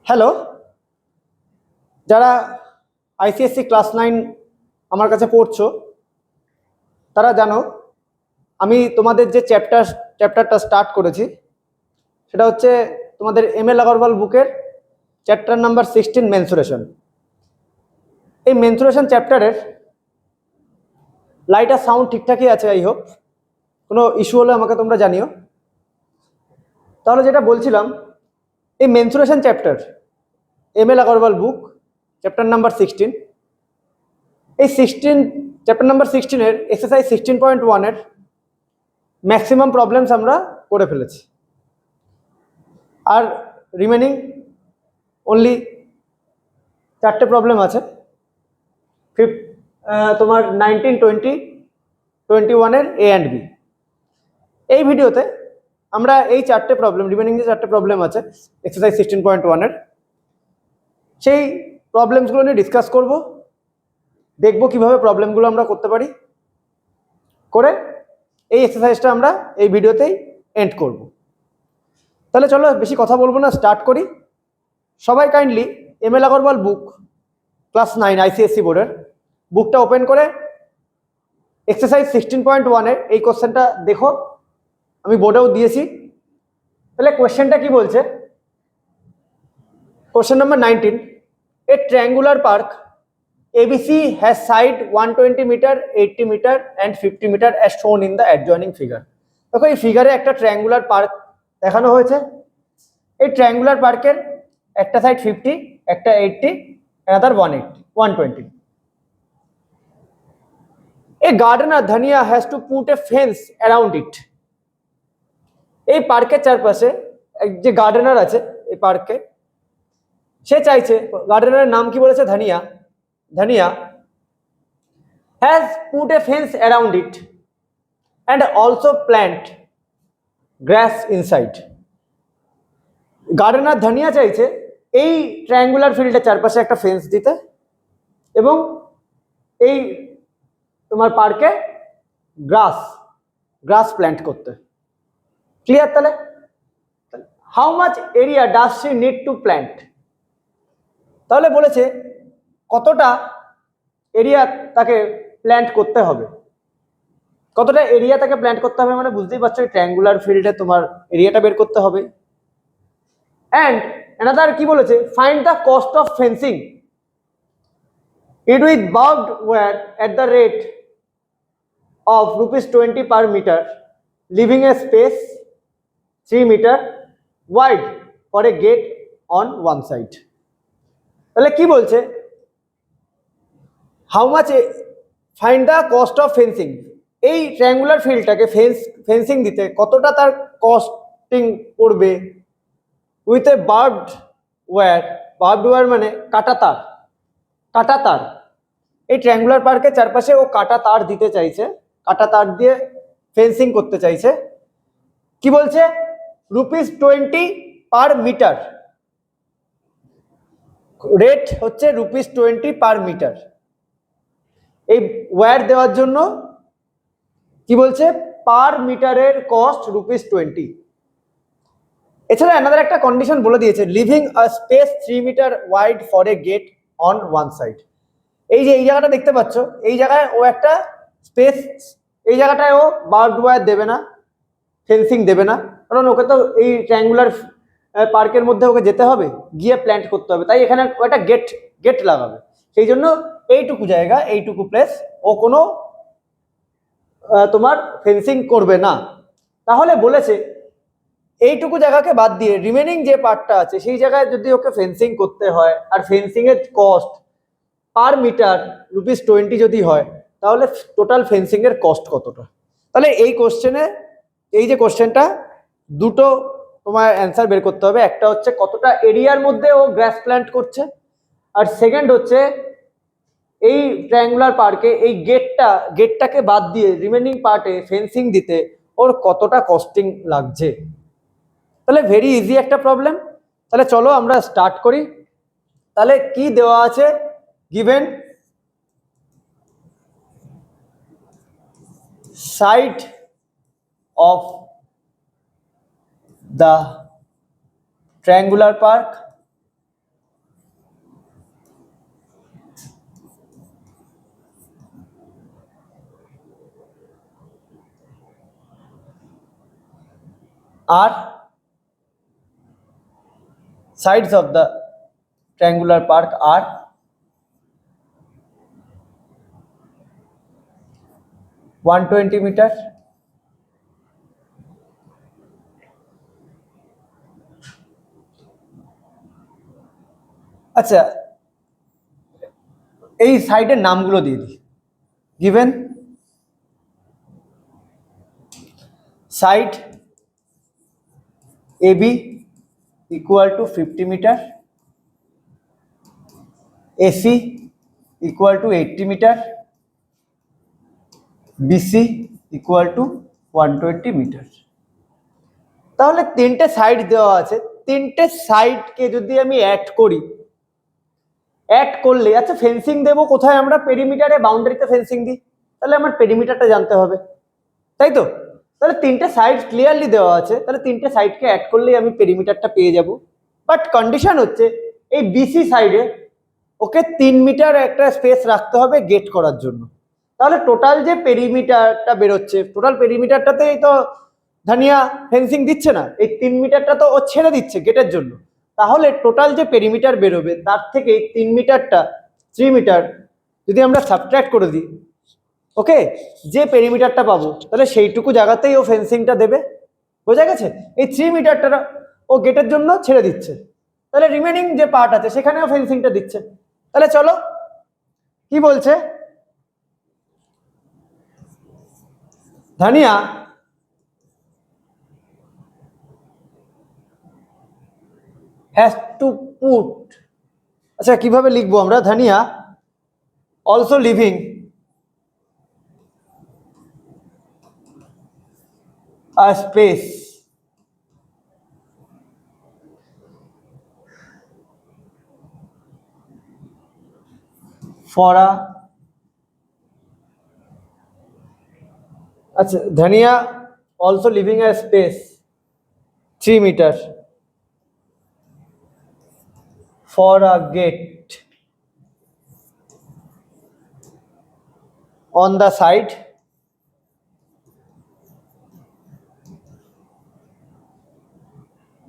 Hello, যারা ICSE class 9 আমার কাছে পড়ছো তারা জানো আমি তোমাদের যে চ্যাপ্টারটা স্টার্ট করেছি সেটা হচ্ছে তোমাদের এম.এল. আগরওয়াল বুকের চ্যাপ্টার নাম্বার 16 মেনসুরেশন। এই মেনসুরেশন চ্যাপ্টারের লাইট আর সাউন্ড ঠিকঠাকই আছে, আই হোপ। কোনো ইস্যু হলে আমাকে তোমরা জানিও। তাহলে যেটা বলছিলাম, এই mensuration chapter M L. Agarwal book chapter number 16, এই চ্যাপ্টার নাম্বার 16-এর এক্সারসাইজ 16.1-এর ম্যাক্সিমাম প্রবলেমস আমরা করে ফেলেছি, আর রিমেনিং অনলি 4টে প্রবলেম আছে। তোমার 19, 20, 21-এর এ অ্যান্ড বি। এই ভিডিওতে আমরা এই 4টে প্রবলেম, রিমেনিং যে 4টে প্রবলেম আছে এক্সারসাইজ 16.1-এর, সেই প্রবলেমসগুলো নিয়ে ডিসকাস করব, দেখব কিভাবে প্রবলেমগুলো আমরা করতে পারি, করে এই এক্সারসাইজটা আমরা এই ভিডিওতেই এন্ড করব। তাহলে চলো বেশি কথা বলবো না, স্টার্ট করি। সবাই কাইন্ডলি এম.এল. আগরওয়াল বুক ক্লাস 9 আইসিএসসি বোর্ডের বুকটা ওপেন করে এক্সারসাইজ 16.1-এর এই কোশ্চেনটা দেখো, আমি বোর্ডেও দিয়েছি। তাহলে কোশ্চেনটা কি বলছে? Question number 19, A triangular park ABC has side 120 meter, 80 meter and 50 meter as shown in the adjoining figure. দেখো এই ফিগারে একটা ট্রায়াঙ্গুলার পার্ক দেখানো হয়েছে। এই ট্রায়াঙ্গুলার পার্কের একটা সাইড 50, একটা 80, another 120. A gardener Dhania has to put a fence around it. এই পার্কের চারপাশে যে গার্ডেনার আছে এই পার্কে, সে চাইছে, গার্ডেনারের নাম কি বলেছে? Dhania has put a fence around it and also plant grass inside. Gardener ধনিয়া চাইছে এই ট্রায়াঙ্গুলার ফিল্ডের চারপাশে একটা ফেন্স দিতে এবং এই তোমার পার্কে গ্রাস প্ল্যান্ট করতে। ক্লিয়ার? তাহলে how much area does she need to plant? তাহলে বলেছে কতটা এরিয়া তাকে প্ল্যান্ট করতে হবে। কতটা এরিয়া তাকে প্ল্যান্ট করতে হবে মানে বুঝতেই পারছো, এই ট্রায়াঙ্গুলার ফিল্ডে তোমার এরিয়াটা বের করতে হবে। অ্যান্ড অ্যানাদার কি বলেছে? Find the cost of fencing it with barbed wire at the rate of ₹20 per meter, leaving a space 3 meter wide for a gate on one side. তাহলে কি বলছে? How much find the cost of fencing, এই triangular ফিল্ডটাকে fencing দিতে কতটা তার costing পড়বে with a বার্বড wire মানে কাটা তার। এই ট্রায়াঙ্গুলার পার্কের চারপাশে ও কাটা তার দিতে চাইছে, কাটা তার দিয়ে ফেন্সিং করতে চাইছে। কি বলছে? ₹20 পার মিটার, রেট হচ্ছে ₹20 পার মিটার। এই ওয়্যার দেওয়ার জন্য কি বলছে? পার মিটারের কস্ট ₹20। এছাড়া অ্যানাদার একটা কন্ডিশন বলে দিয়েছে, living a space 3 metre wide for a gate on one side. এই যে এই জায়গাটা দেখতে পাচ্ছ, এই জায়গায় ও একটা স্পেস, এই জায়গাটায় ও বার্বড ওয়্যার দেবে না, ফেন্সিং দেবে না, কারণ ওকে তো এই ট্রায়াঙ্গুলার পার্কের মধ্যে ওকে যেতে হবে, গিয়ে প্ল্যান্ট করতে হবে, তাই এখানে ও একটা গেট লাগাবে। সেই জন্য এইটুকু জায়গা, এইটুকু প্লেস ও কোনো তোমার ফেন্সিং করবে না। তাহলে বলেছে এইটুকু জায়গাকে বাদ দিয়ে রিমেনিং যে পার্টটা আছে সেই জায়গায় যদি ওকে ফেন্সিং করতে হয়, আর ফেন্সিং এর কস্ট পার মিটার ₹20 যদি হয়, তাহলে টোটাল ফেন্সিং এর কস্ট কতটা? তাহলে এই কোশ্চেনে, এই যে কোশ্চেনটা, দুটো তোমার অ্যান্সার বের করতে হবে। একটা হচ্ছে কতটা এরিয়ার মধ্যে ও গ্রাস প্ল্যান্ট করছে, আর সেকেন্ড হচ্ছে এই ট্রায়াঙ্গুলার পার্কে এই গেটটাকে বাদ দিয়ে রিমেনিং পার্টে ফেন্সিং দিতে ওর কতটা কস্টিং লাগছে। তাহলে ভেরি ইজি একটা প্রবলেম। তাহলে চলো আমরা স্টার্ট করি। তাহলে কি দেওয়া আছে? Given side of the triangular park আর sides of the triangular park are 120 meter. আচ্ছা, এই সাইডের নামগুলো দিয়ে দিই। Given side AB equal to 50 meter, AC equal to 80 meter, BC equal to 120 meter. তাহলে তিনটে সাইড দেওয়া আছে, তিনটে সাইডকে যদি আমি অ্যাড করি, অ্যাড করলে আচ্ছা ফেন্সিং দেবো কোথায় আমরা? পেরিমিটারে, বাউন্ডারিতে ফেন্সিং দিই, তাহলে আমার পেরিমিটারটা জানতে হবে, তাই তো? তাহলে তিনটে সাইড ক্লিয়ারলি দেওয়া আছে, তাহলে তিনটে সাইডকে অ্যাড করলেই আমি পেরিমিটারটা পেয়ে যাব। বাট কন্ডিশন হচ্ছে এই বিসি সাইডে ওকে 3 মিটার একটা স্পেস রাখতে হবে গেট করার জন্য। তাহলে টোটাল যে পেরিমিটারটা বেরোচ্ছে, টোটাল পেরিমিটারটাতেই তো ধানিয়া ফেন্সিং দিচ্ছে না, এই 3 মিটারটা তো ও ছেড়ে দিচ্ছে গেটের জন্য। তাহলে টোটাল যে পেরিমিটার বেরোবে তার থেকে 3 মিটারটা 3 মিটার যদি আমরা সাবট্রাক্ট করে দিই, ওকে, যে পেরিমিটারটা পাবো তাহলে সেইটুকু জায়গাতেই ও ফেন্সিংটা দেবে। বোঝা গেছে? এই 3 মিটারটা ও গেটের জন্য ছেড়ে দিচ্ছে, তাহলে রিমেনিং যে পার্ট আছে সেখানেও ফেন্সিংটা দিচ্ছে। তাহলে চলো কি বলছে, ধানিয়া হ্যাজ টু পুট, আচ্ছা কিভাবে লিখবো আমরা? Dhania also living a space for a, আচ্ছা dhania also living a space 3 meter for a gate on the side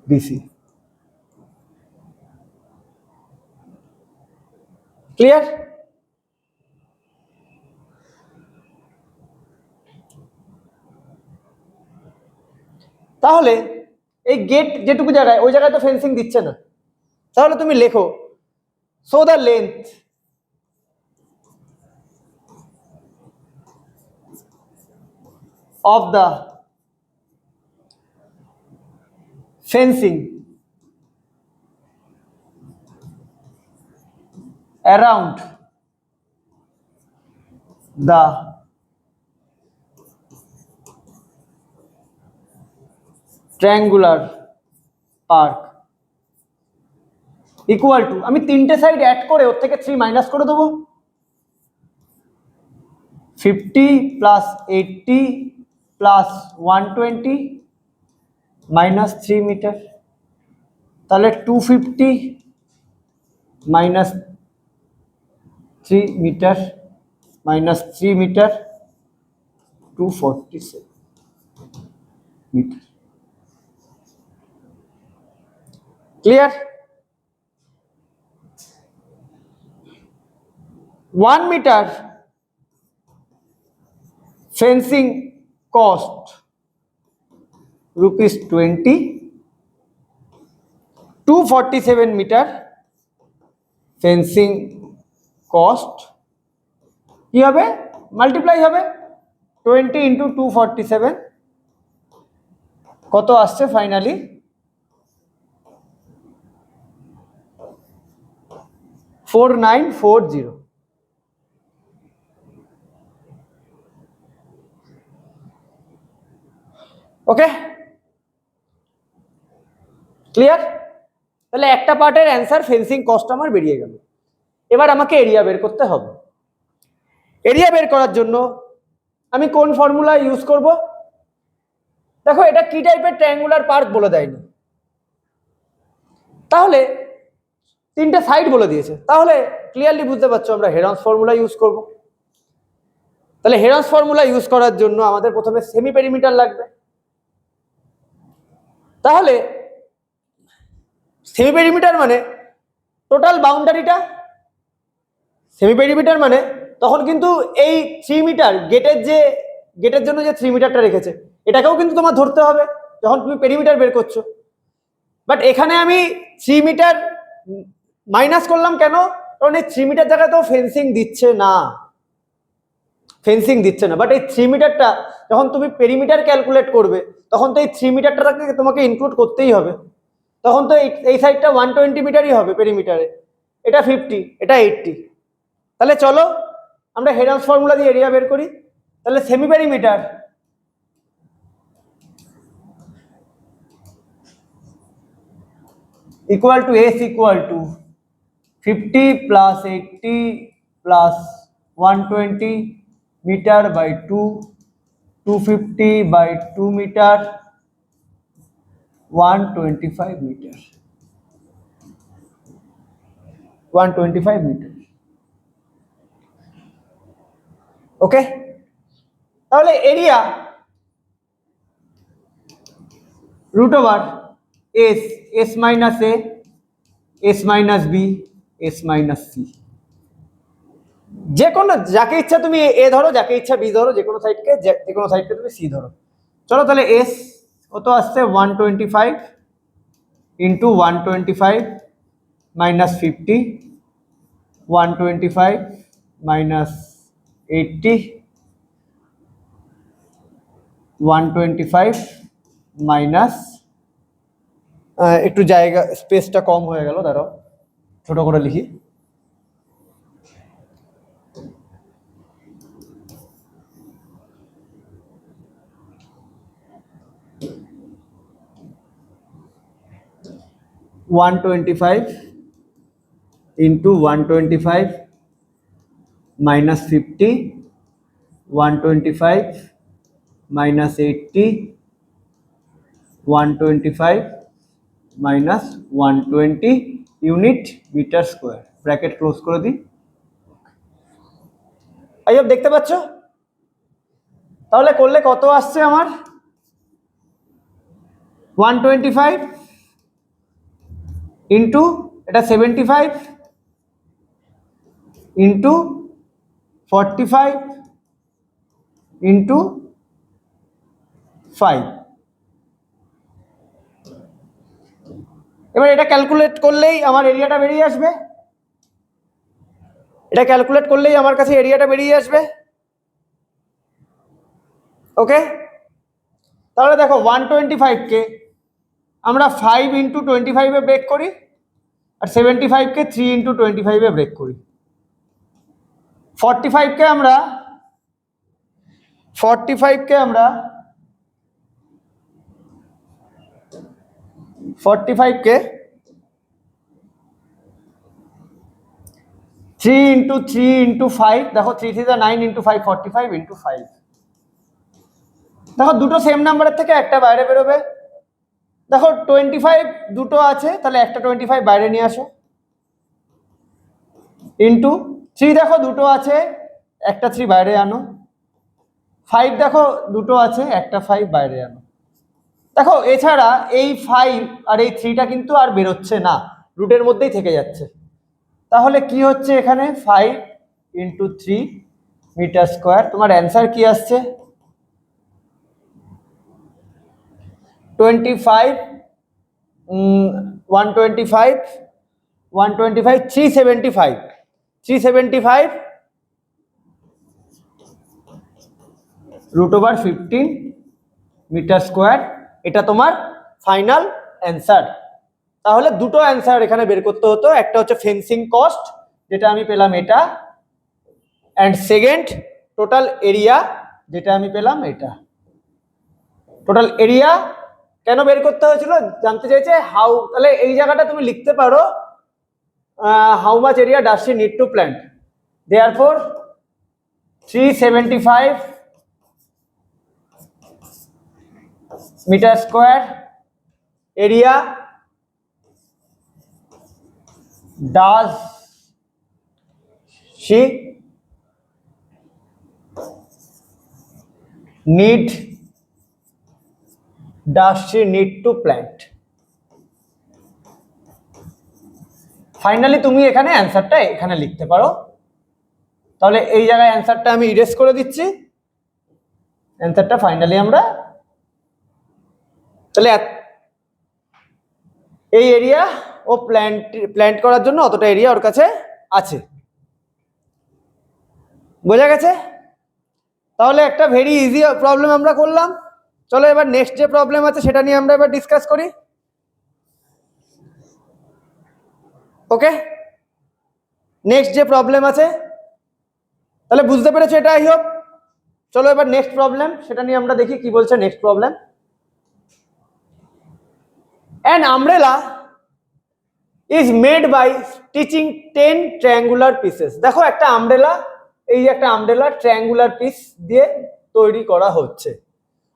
BC. Clear? তাহলে এই গেট যেটুকু জায়গায়, ওই জায়গায় তো ফেন্সিং দিচ্ছে না, তাহলে তুমি লেখো so the length of the fencing around the triangular park equal to, আমি তিনটে সাইড অ্যাড করে ওর থেকে 3 মাইনাস করে দেবো, 50 প্লাস 80 প্লাস 120 মাইনাস 3 মিটার, তাহলে 250 minus 3 metre minus 3 metre 247 metre. Clear? 1 metre fencing cost ₹20, 247 meter fencing cost কি হবে? Multiply হবে 20 into 247, কত আসছে ফাইনালি? 4940। ওকে, ক্লিয়ার? তাহলে একটা পার্টের অ্যান্সার ফেন্সিং কস্ট আমার বেরিয়ে গেল। এবার আমাকে এরিয়া বের করতে হবে। এরিয়া বের করার জন্য আমি কোন ফর্মুলা ইউজ করব? দেখো এটা কি টাইপের ট্রায়াঙ্গুলার পার্ক বলে দেয়নি, তাহলে তিনটে সাইড বলে দিয়েছে, তাহলে ক্লিয়ারলি বুঝতে পারছো আমরা হেরনস ফর্মুলা ইউজ করব। তাহলে হেরনস ফর্মুলা ইউজ করার জন্য আমাদের প্রথমে সেমি পেরিমিটার লাগবে। তাহলে সেমি পেরিমিটার মানে টোটাল বাউন্ডারিটা, সেমি পেরিমিটার মানে তখন কিন্তু এই 3 মিটার গেটের জন্য যে 3 মিটারটা রেখেছে এটাকেও কিন্তু তোমার ধরতে হবে যখন তুমি পেরিমিটার বের করছো। বাট এখানে আমি 3 মিটার মাইনাস করলাম কেন? কারণ এই 3 মিটার জায়গায় তো ফেন্সিং দিচ্ছে না, বাট এই 3 মিটারটা যখন তুমি পেরিমিটার ক্যালকুলেট করবে তখন তো এই 3 মিটারটাকে তোমাকে ইনক্লুড করতেই হবে। তখন তো এই সাইডটা 120 মিটারই হবে পেরিমিটারে, এটা 50, এটা 80। তাহলে চলো আমরা হেডার্স ফর্মুলা দিয়ে এরিয়া বের করি। তাহলে semi perimeter equal to S equal to 50 plus 80 plus 120 meter by 2, 250 by 2 meter, 125 meter, 125 meter। Okay, তাহলে area root over S, S minus A, S minus B, S minus C, যে কোনো যাকে ইচ্ছা তুমি এ ধরো, যাকে ইচ্ছা বি ধরো, যে কোনো সাইডকে তুমি সি ধরো। চলো তাহলে এস কত আসছে 125 ইন্টু 125 মাইনাস 50, 125 মাইনাস 80, 125 মাইনাস একটু জায়গা স্পেসটা কম হয়ে গেল, দাঁড়াও ছোট করে লিখি, 125 into 125 minus 50, 125 minus 80, 125 minus 120 unit metre square, bracket close করে দিই। আইব দেখতে পাচ্ছ? তাহলে করলে কত আসছে আমার? 125 ইন্টু এটা 75 ইন্টু 45 ইন্টু 5। এবার এটা ক্যালকুলেট করলেই আমার এরিয়াটা বেরিয়ে আসবে, এটা ক্যালকুলেট করলেই আমার কাছে এরিয়াটা বেরিয়ে আসবে। ওকে, তাহলে দেখো 125 কে আমরা 5 ইন্টু 25 এ ব্রেক করি, আর 75 কে 3 ইন্টু 25 এ ব্রেক করি। 45 কে আমরা 3 ইন্টু 3 ইন্টু 5, দেখো 3 3 9 ইন্টু 5 45 ইন্টু 5। দেখো দুটো সেম নাম্বারের থেকে একটা বাইরে বেরোবে। দেখো 25 দুটো আছে, তাহলে একটা 25 বাইরে নিয়ে আসো, ইন্টু 3 দেখো দুটো আছে, একটা 3 বাইরে আনো, 5 দেখো দুটো আছে, একটা 5 বাইরে আনো। দেখো এছাড়া এই 5 আর এই 3টা কিন্তু আর বেরোচ্ছে না, রুটের মধ্যেই থেকে যাচ্ছে। তাহলে কি হচ্ছে এখানে 5 ইন্টু 3 মিটার স্কোয়ার। তোমার অ্যান্সার কি আসছে? 25 125 125 375 375 রুট ওভার 15 মিটার স্কোয়ার। এটা তোমার ফাইনাল অ্যান্সার। তাহলে দুটো অ্যান্সার এখানে বের করতে হতো, একটা হচ্ছে ফেন্সিং কস্ট যেটা আমি পেলাম এটা, অ্যান্ড সেকেন্ড টোটাল এরিয়া যেটা আমি পেলাম এটা। টোটাল এরিয়া কেন বের করতে হয়েছিল জানতে চাইছে হাউ, তাহলে এই জায়গাটা তুমি লিখতে পারো how much area does she need to plant, therefore 375 metre square area does she need does she need to plant? Finally তুমি এখানে অ্যান্সারটা এখানে লিখতে পারো। তাহলে এই জায়গায় অ্যান্সারটা আমি ইরেজ করে দিচ্ছি। অ্যান্সারটা ফাইনালি আমরা তাহলে এই এরিয়া ও প্ল্যান্ট করার জন্য অতটা এরিয়া ওর কাছে আছে। বোঝা গেছে? তাহলে একটা ভেরি ইজি প্রবলেম আমরা করলাম। চলো এবার নেক্সট যে প্রবলেম আছে সেটা নিয়ে আমরা এবার ডিসকাস করি। ওকে, নেক্সট যে প্রবলেম আছে তাহলে বুঝতে পেরেছো এটা, আই হোপ। চলো এবার নেক্সট প্রবলেম সেটা নিয়ে আমরা দেখি কি বলছে next problem. An umbrella is made by stitching 10 triangular pieces. দেখো একটা আমব্রেলা, এই যে একটা আমব্রেলা ট্রায়াঙ্গুলার পিস দিয়ে তৈরি করা হচ্ছে,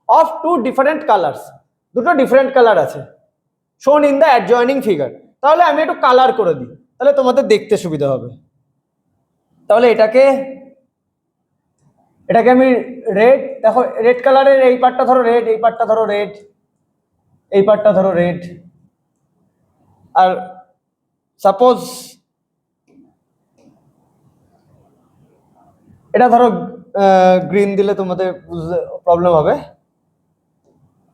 অফ টু ডিফারেন্ট কালার্স, দুটো ডিফারেন্ট কালার আছে, শোন ইন দ্য অ্যাডজয়নিং ফিগার। তাহলে আমি একটু কালার করে দিই, তাহলে তোমাদের দেখতে সুবিধা হবে। তাহলে এটাকে আমি রেড, দেখো রেড কালারের এই পার্টটা ধরো রেড, এই পার্টটা ধরো রেড, এই পার্টটা ধরো রেড, আর সাপোজ এটা ধরো গ্রিন দিলে তোমাদের বুঝতে প্রবলেম হবে।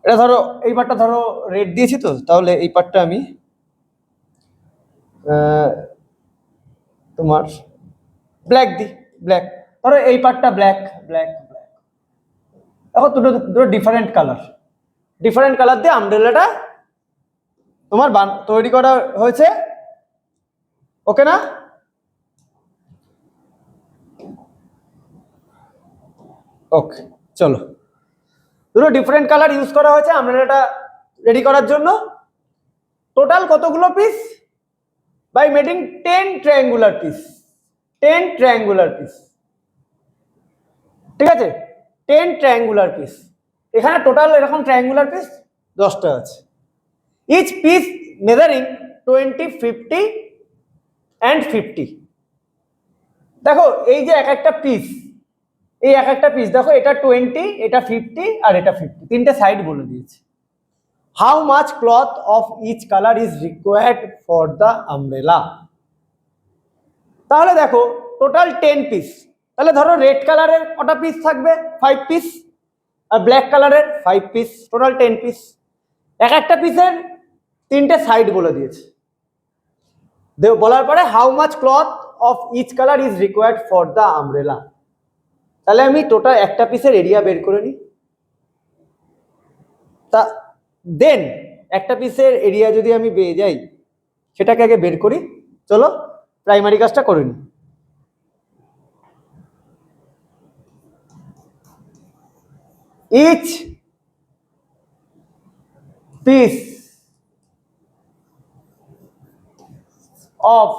এটা ধরো এই পার্টটা ধরো রেড দিয়েছি, তো তাহলে এই পার্টটা আমি তোমার ব্ল্যাক দিই, ব্ল্যাক। ধরো এই পার্টটা ব্ল্যাক ব্ল্যাক ব্ল্যাক। দেখো দুটো ডিফারেন্ট কালার, ডিফারেন্ট কালার দিয়ে আমব্রেলাটা তোমার তৈরি করা হয়েছে। ওকে না? ওকে, চলো দুটো ডিফারেন্ট কালার ইউজ করা হয়েছে আমব্রেলাটা রেডি করার জন্য। টোটাল কতগুলো piece? By making 10 triangular piece, 10 triangular piece. ঠিক আছে, 10 ট্রায়াঙ্গুলার পিস। এখানে টোটাল এরকম ট্রায়াঙ্গুলার পিস 10টা আছে। Each piece measuring 20, 50 and 50। দেখো এই যে এক একটা পিস, এই এক একটা পিস দেখো, এটা 20, এটা 50 আর এটা 50, তিনটে সাইড বলে দিয়েছে। How much cloth of each colour is required for the umbrella. তাহলে দেখো টোটাল 10 পিস। তাহলে ধরো রেড কালারের কটা পিস থাকবে? 5 পিস। আর ব্ল্যাক কালারের 5 পিস, টোটাল 10 পিস। এক একটা পিসের তিনটে সাইড বলে দিয়েছে। বলার পরে how much cloth of each colour is required for the umbrella. তাহলে আমি টোটাল একটা পিসের এরিয়া বের করে নিই। তা দেন একটা পিসের এরিয়া যদি আমি পেয়ে যাই, সেটাকে আগে বের করি। চলো প্রাইমারি কাজটা করে নিই। Each piece of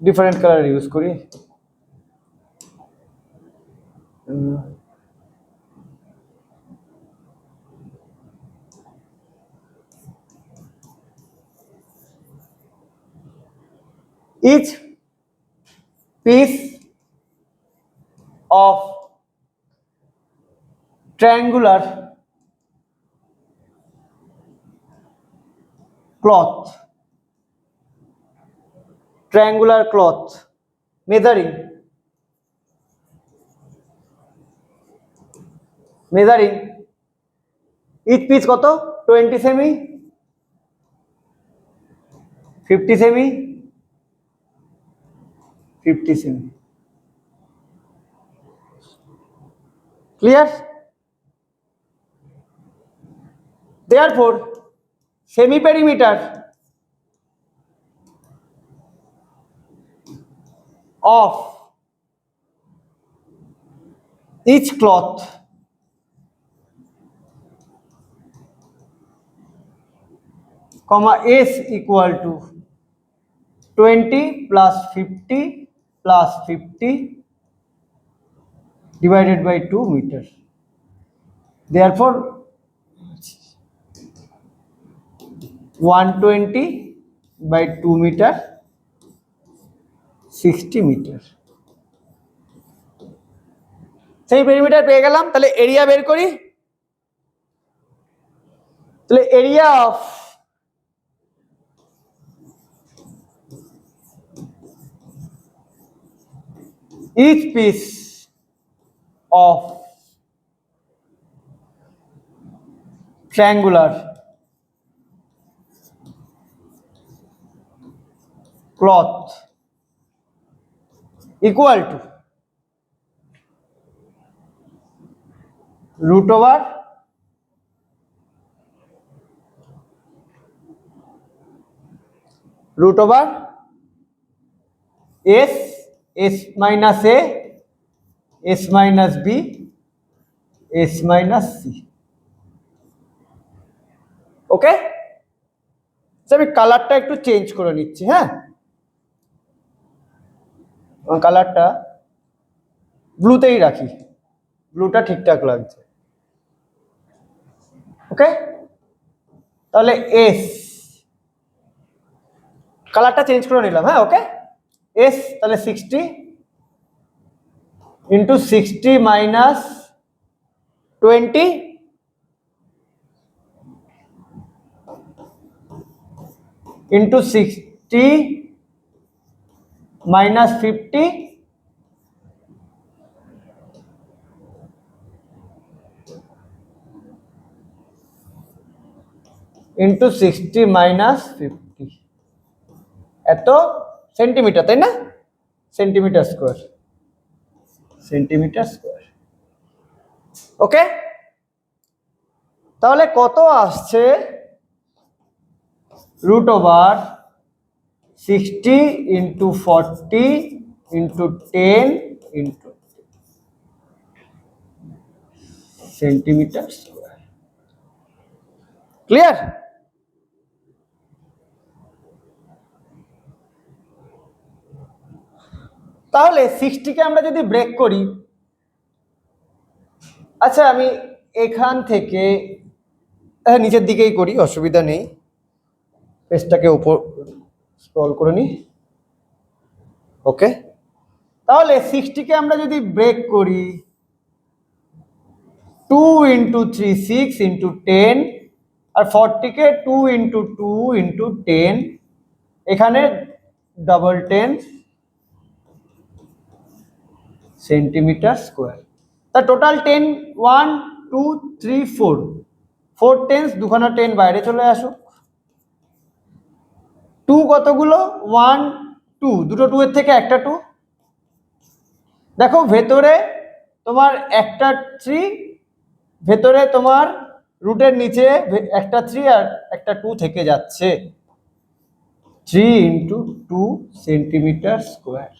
different colour use করি। each piece of triangular cloth, measuring each piece কত? 20 semi, 50 semi, 50 semi. Clear? therefore semi perimeter of each cloth comma s equal to 20 plus 50 plus 50 divided by 2 meter. Therefore 120 by 2 meter 60 metre. সেই perimeter পেয়ে গেলাম, তাহলে area বের করি। তাহলে area of each piece of triangular cloth equal to root over s, s minus a, s minus b, s minus c। ওকে, আমি কালারটা একটু চেঞ্জ করে নিচ্ছি। হ্যাঁ, কালারটা ব্লুতেই রাখি, ব্লুটা ঠিকঠাক লাগছে। ওকে, তাহলে এস, কালারটা চেঞ্জ করে নিলাম। হ্যাঁ, ওকে, এস তাহলে 60 into 60 minus 20 into 60 minus 50 into 60 minus 50, এত সেন্টিমিটার, তাই না? Centimetre square, centimetre square. Okay, তাহলে কত আসছে? Root over 60 into 40 into 10 into centimetre square. Clear? তাহলে 60কে আমরা যদি ব্রেক করি, আচ্ছা আমি এখান থেকে নিচের দিকেই করি, অসুবিধা নেই, পেজটাকে উপর স্ক্রল করে নিই। ওকে, তাহলে 60কে আমরা যদি ব্রেক করি, 2 ইন্টু 3 6 ইন্টু 10, আর 40কে 2 ইন্টু 2 ইন্টু 10, এখানে ডাবল 10 সেন্টিমিটার স্কোয়ার। তা টোটাল 10, 1 2 3 4, 4 টেন্স, দুখানা 10 বাইরে চলে আসুক। 2 কতগুলো? 1 2, দুটো 2 এর থেকে একটা 2। দেখো ভেতরে তোমার একটা 3, ভেতরে তোমার রুটের নিচে একটা 3 আর একটা 2 থেকে যাচ্ছে। 3 into 2 centimetre square.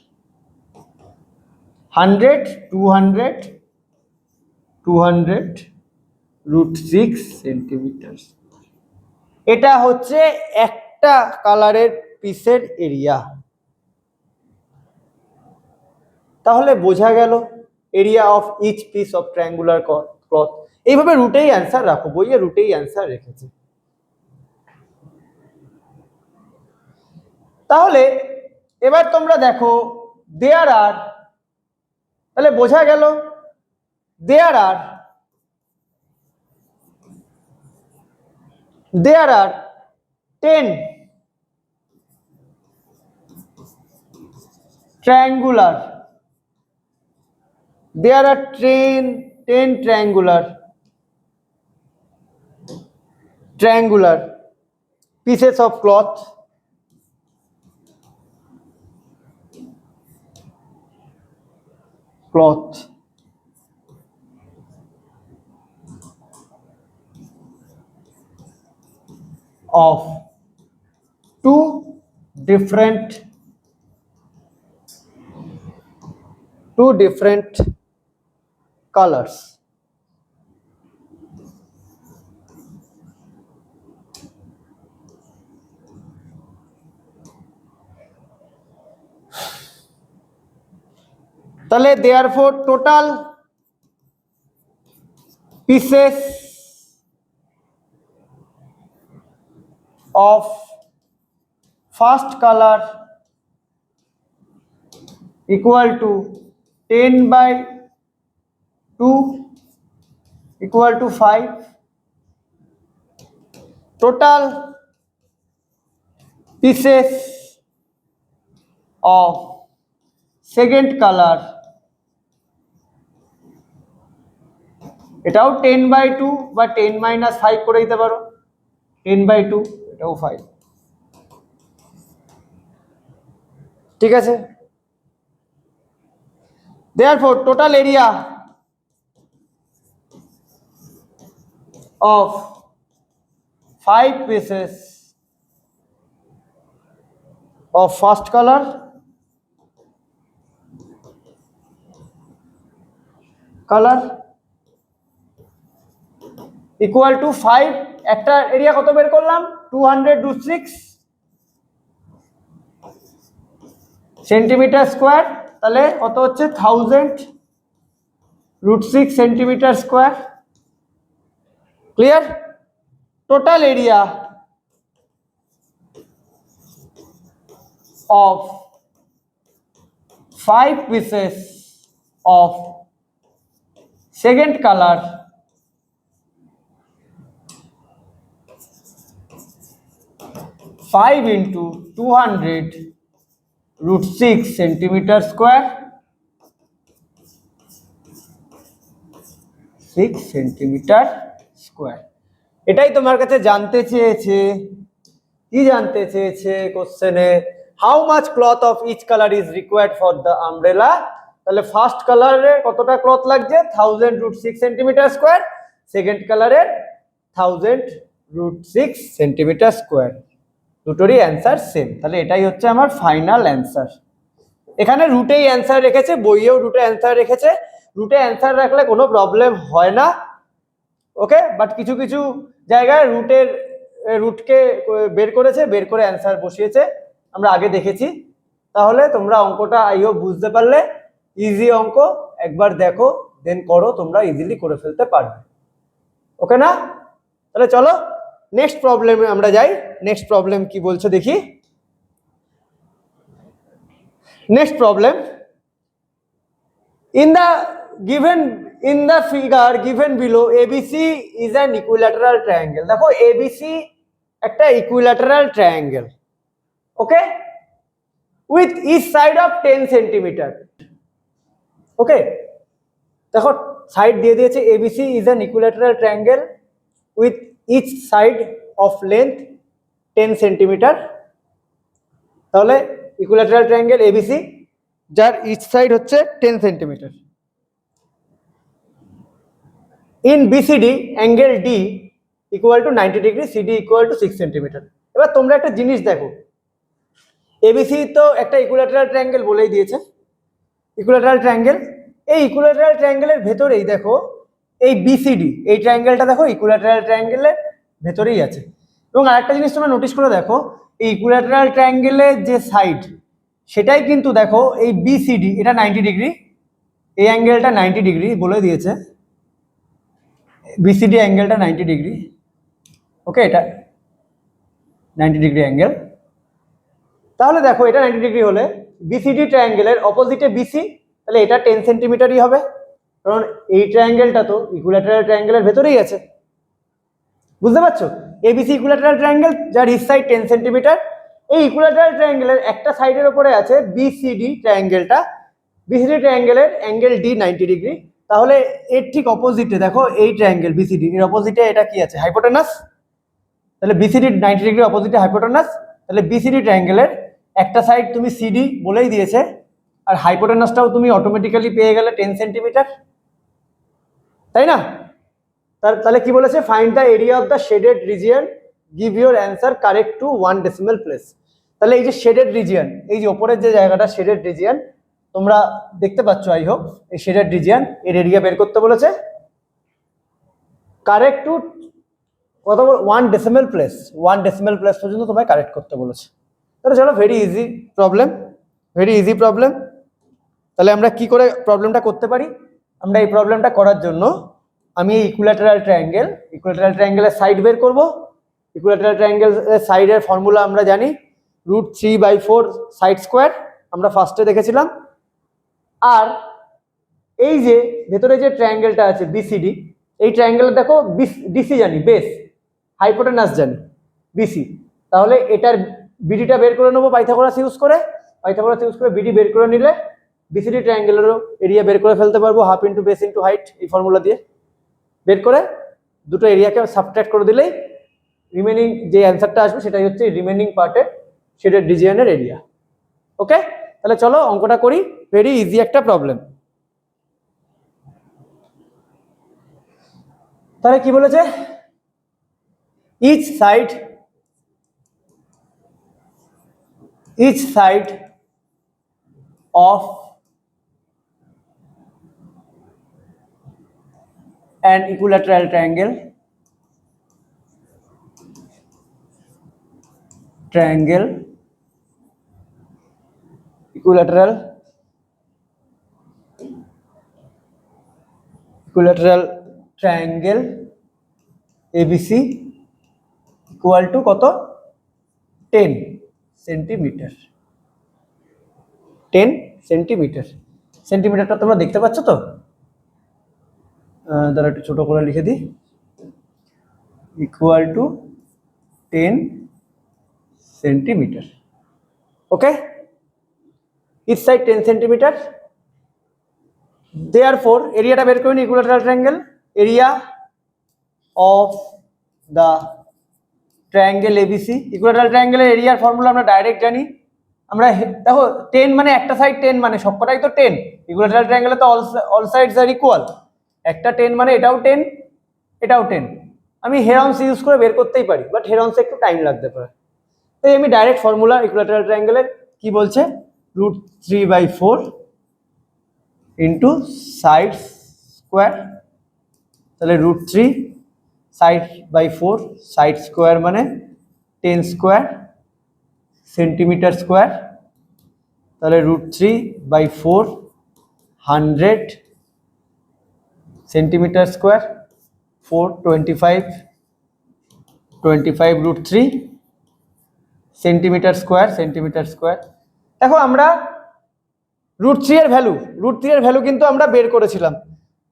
100 200 200 root 6 centimetre. এটা হচ্ছে একটা কালারের পিসের এরিয়া। তাহলে বোঝা গেল area of each piece of triangular cloth. এইভাবে রুটেই অ্যান্সার রাখো, বইয়ে রুটেই অ্যান্সার রেখেছে। তাহলে এবার তোমরা দেখো দেয়ার আর, তাহলে বোঝা গেল দেয়ার আর 10 triangular, there are 10 triangular pieces of cloth of two different colors. তাহলে therefore total pieces of first color equal to 10/2 equal to 5. Total pieces of second color, এটাও 10/2 বা 10-5 করে দিতে পারো, 10/2 এটাও 5, ঠিক আছে। therefore total area of 5 pieces of first color equal to 5, একটা এরিয়া কত বের করলাম 200√6 সেন্টিমিটার স্কোয়ার, তাহলে কত হচ্ছে 1000√6 centimetre square. Clear? Total area of 5 pieces of second color five into 200√6 centimetre square, 6 centimetre square. এটাই তোমার কাছে জানতে চেয়েছে। কি জানতে চেয়েছে কোশ্চেনে? How much cloth of each colour is required for the umbrella. তাহলে ফার্স্ট কালারে কতটা ক্লথ লাগছে 1000√6 সেন্টিমিটার স্কোয়ার, সেকেন্ড কালারের 1000√6 সেন্টিমিটার স্কোয়ার। দুটোরই অ্যান্সার সেম, তাহলে এটাই হচ্ছে আমার ফাইনাল অ্যান্সার। এখানে রুটেই অ্যান্সার রেখেছে, বইয়েও রুটে অ্যান্সার রেখেছে। রুটে অ্যান্সার রাখলে কোনো প্রবলেম হয় না, ওকে। বাট কিছু কিছু জায়গায় রুটকে বের করেছে, বের করে অ্যান্সার বসিয়েছে, আমরা আগে দেখেছি। তাহলে তোমরা অঙ্কটা আইও বুঝতে পারলে, ইজি অঙ্ক, একবার দেখো দেন করো, তোমরা ইজিলি করে ফেলতে পারবে, ওকে না? তাহলে চলো নেক্সট প্রবলেমে আমরা যাই। নেক্সট প্রবলেম কি বলছে দেখি। Next problem, in the figure given below ABC is an equilateral triangle। দেখো ABC একটা equilateral triangle, okay, with each side of 10 centimetre, okay. দেখো সাইড দিয়ে দিয়েছে, ABC is an equilateral triangle with each side of length 10 centimetre. তাহলে equilateral triangle ABC যার each side হচ্ছে 10 centimetre. In BCD angle D equal to 90 degree, CD equal to 6 centimetre. এবার তোমরা একটা জিনিস দেখো, ABC তো একটা ইকুইল্যাটারাল ট্রায়াঙ্গেল বলেই দিয়েছে, ইকুইল্যাটারাল ট্রায়াঙ্গেল। এই ইকুইল্যাটারাল ট্রায়াঙ্গেলের ভেতরেই দেখো এই BCD, এই ট্রায়াঙ্গেলটা দেখো ইকুইল্যাটারাল ট্রায়াঙ্গেলের ভেতরেই আছে। এবং আরেকটা জিনিস তোমরা নোটিস করে দেখো, এই ইকুইল্যাটারাল ট্রায়াঙ্গেলের যে সাইড সেটাই কিন্তু দেখো এই BCD, এটা 90 ডিগ্রি, এই অ্যাঙ্গেলটা 90 ডিগ্রি বলে দিয়েছে, BCD অ্যাঙ্গেলটা 90 ডিগ্রি, ওকে, এটা 90 ডিগ্রি অ্যাঙ্গেল। তাহলে দেখো এটা 90 ডিগ্রি হলে BCD ট্রায়াঙ্গেলের অপোজিটে BC, তাহলে এটা 10 সেন্টিমিটারই হবে, কারণ এই ট্রায়াঙ্গেলটা তো ইকুইল্যাটারাল ট্রায়াঙ্গেলের ভেতরেই আছে। বুঝতে পারছো? ABC ইকুইল্যাটারাল ট্রায়াঙ্গেল যার ইচ সাইড 10 সেন্টিমিটার। এই ইকুইল্যাটারাল ট্রায়াঙ্গেলের একটা সাইডের উপরে আছে BCD ট্রায়াঙ্গেলটা, BCD ট্রায়াঙ্গেলের অ্যাঙ্গেল D 90 ডিগ্রি। তাহলে এর ঠিক অপোজিটে দেখো এই ট্রায়াঙ্গেল BCD, এর অপোজিটে এটা কি আছে? হাইপোটেনাস। তাহলে BCD 90 ডিগ্রি অপোজিটে হাইপোটেনাস, তাহলে BCD ট্রায়াঙ্গেলের একটা সাইড তুমি CD বলেই দিয়েছে, আর হাইপোটেনাসটাও তুমি অটোমেটিক্যালি পেয়ে গেলে 10 সেন্টিমিটার, তাই না? তাহলে কি বলেছে? Find the area of the shaded region, give your answer correct to 1 decimal place. তাহলে এই যে শেডেড রিজিয়ন, এই যে ওপরের যে জায়গাটা শেডেড রিজিয়ন, তোমরা দেখতে পাচ্ছ আই হোপ, এই শেডেড রিজিয়ন এর এরিয়া বের করতে বলেছে, কারেক্ট টু কত? 1 ডেসিমাল প্লেস, 1 ডেসিমাল প্লেস পর্যন্ত তোমায় কারেক্ট করতে বলেছে। তাহলে চলো, very easy problem, very easy problem. তাহলে আমরা কি করে প্রবলেমটা করতে পারি? আমরা এই প্রবলেমটা করার জন্য আমি এই ইকুইল্যাটারাল ট্রায়াঙ্গেলের সাইড বের করব। ইকুইল্যাটারাল ট্রায়াঙ্গেলের সাইডের ফর্মুলা আমরা জানি, √3/4 সাইড স্কোয়ার, আমরা ফার্স্টে দেখেছিলাম। আর এই যে ভেতরে যে ট্রায়াঙ্গেলটা আছে বিসিডি, এই ট্রায়াঙ্গেল দেখো ডিসি জানি বেস, হাইপোটেনাস জানি বিসি, তাহলে এটার বিডিটা বের করে নেবো পাইথাগোরাস ইউজ করে। পাইথাগোরাস ইউজ করে বিডি বের করে নিলে বিসিডি ট্রায়াঙ্গেলেরও এরিয়া বের করে ফেলতে পারবো, half into base into height, এই ফর্মুলা দিয়ে বের করে দুটো এরিয়াকে সাবট্রাক্ট করে দিলেই রিমেনিং যে অ্যান্সারটা আসবে সেটাই হচ্ছে রিমেনিং পার্টের শেডেড রিজিয়নের এরিয়া। ওকে, তাহলে চলো অঙ্কটা করি, ভেরি ইজি একটা প্রবলেম। তাহলে কি বলেছে, each side of an equilateral triangle equilateral triangle ABC equal to কত 10 সেন্টিমিটার। 10 সেন্টিমিটার, সেন্টিমিটারটা তোমরা দেখতে পাচ্ছ তো, দাঁড়া একটু ছোট করে লিখে দিই, equal to 10 centimetre. Okay, each side 10 centimetre, therefore এরিয়াটা বের করে নিই, equilateral triangle, area of the triangle ABC. Equilateral ট্রায়াঙ্গেলের এরিয়ার ফর্মুলা আমরা ডাইরেক্ট জানি, আমরা দেখো 10 মানে একটা সাইড 10 মানে সবকটাই তো 10, ইকুইল্যাটারাল ট্রায়াঙ্গেলে তো অল সাইডস আর ইকুয়াল, একটা 10 মানে এটাও 10 এটাও 10, আমি হেরন্স ইউজ করে বের করতেই পারি, বাট হেরন্সে একটু টাইম লাগতে পারে, তাই আমি ডাইরেক্ট ফর্মুলা ইকুইল্যাটারাল ট্রায়াঙ্গেলের কি বলছে, √3/4 ইন্টু সাইড স্কোয়ার, তাহলে √3 সাইড/4 সাইড স্কোয়ার মানে 10 স্কোয়ার সেন্টিমিটার স্কোয়ার, তাহলে √3/4 100 সেন্টিমিটার স্কোয়ার, 4 25 √3 সেন্টিমিটার স্কোয়ার। দেখো আমরা √3 এর ভ্যালু কিন্তু আমরা বের করেছিলাম,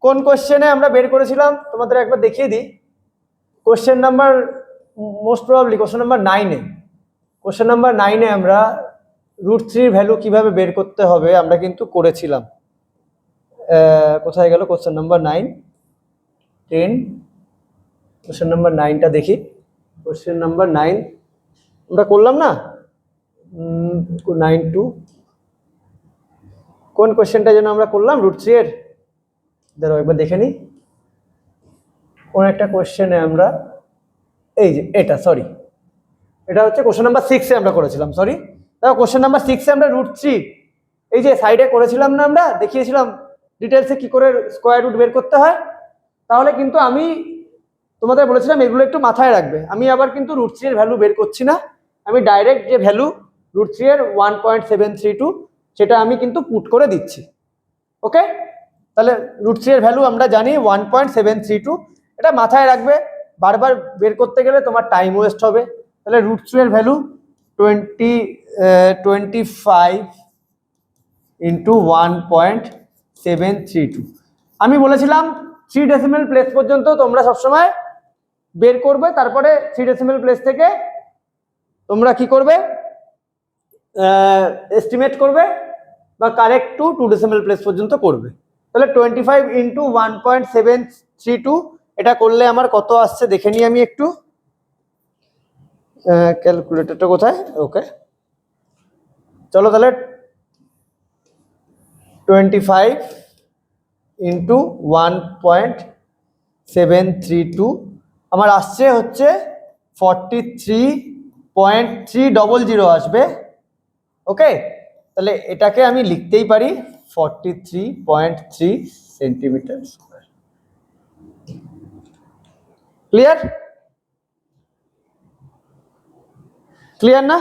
কোন কোশ্চেনে আমরা বের করেছিলাম তোমাদের একবার দেখিয়ে দিই, question number most probably question number 9-এ আমরা √3 ভ্যালু কিভাবে বের করতে হবে আমরা কিন্তু করেছিলাম। কোথায় গেল কোশ্চেন নাম্বার 9, 10, কোশ্চেন নাম্বার 9টা দেখি, কোশ্চেন নাম্বার 9 আমরা করলাম না, 9-2 কোন কোশ্চেনটা যেন আমরা করলাম √3 এর, দাঁড়াও একবার দেখে নিই, কোন একটা কোশ্চেনে আমরা এই যে এটা হচ্ছে কোশ্চেন নাম্বার 6-এ আমরা করেছিলাম, সরি দেখো কোশ্চেন নাম্বার 6-এ আমরা √3 এই যে সাইডে করেছিলাম না, আমরা দেখিয়েছিলাম ডিটেলসে কি করে স্কোয়ার রুট বের করতে হয়, তাহলে কিন্তু আমি তোমাদের বলেছিলাম এগুলো একটু মাথায় রাখবে, আমি আবার কিন্তু √3 এর ভ্যালু বের করছি না, আমি ডাইরেক্ট যে ভ্যালু √3 এর 1.732 সেটা আমি কিন্তু পুট করে দিচ্ছি। ওকে, তাহলে √3 এর ভ্যালু আমরা জানি 1.732, এটা মাথায় রাখবে, বারবার বের করতে গেলে তোমার টাইম ওয়েস্ট হবে। তাহলে √3 এর ভ্যালু 25 ইন্টু 1.732, আমি বলেছিলাম 3 ডেসিমেল প্লেস পর্যন্ত তোমরা সবসময় বের করবে, তারপরে 3 ডেসিমেল প্লেস থেকে তোমরা কি করবে, এস্টিমেট করবে বা কারেক্ট টু 2 ডেসিমেল প্লেস পর্যন্ত করবে। তাহলে 25 ইন্টু 1.732 এটা করলে আমার কত আসছে দেখে নিই আমি একটু, ক্যালকুলেটরটা কোথায়, ওকে চলো তাহলে 25 ইন্টু 1.732 আমার আসছে হচ্ছে 43.300 আসবে। ওকে, তাহলে এটাকে আমি লিখতেই পারি 43.3 সেন্টিমিটার স্কোয়ার। ক্লিয়ার না?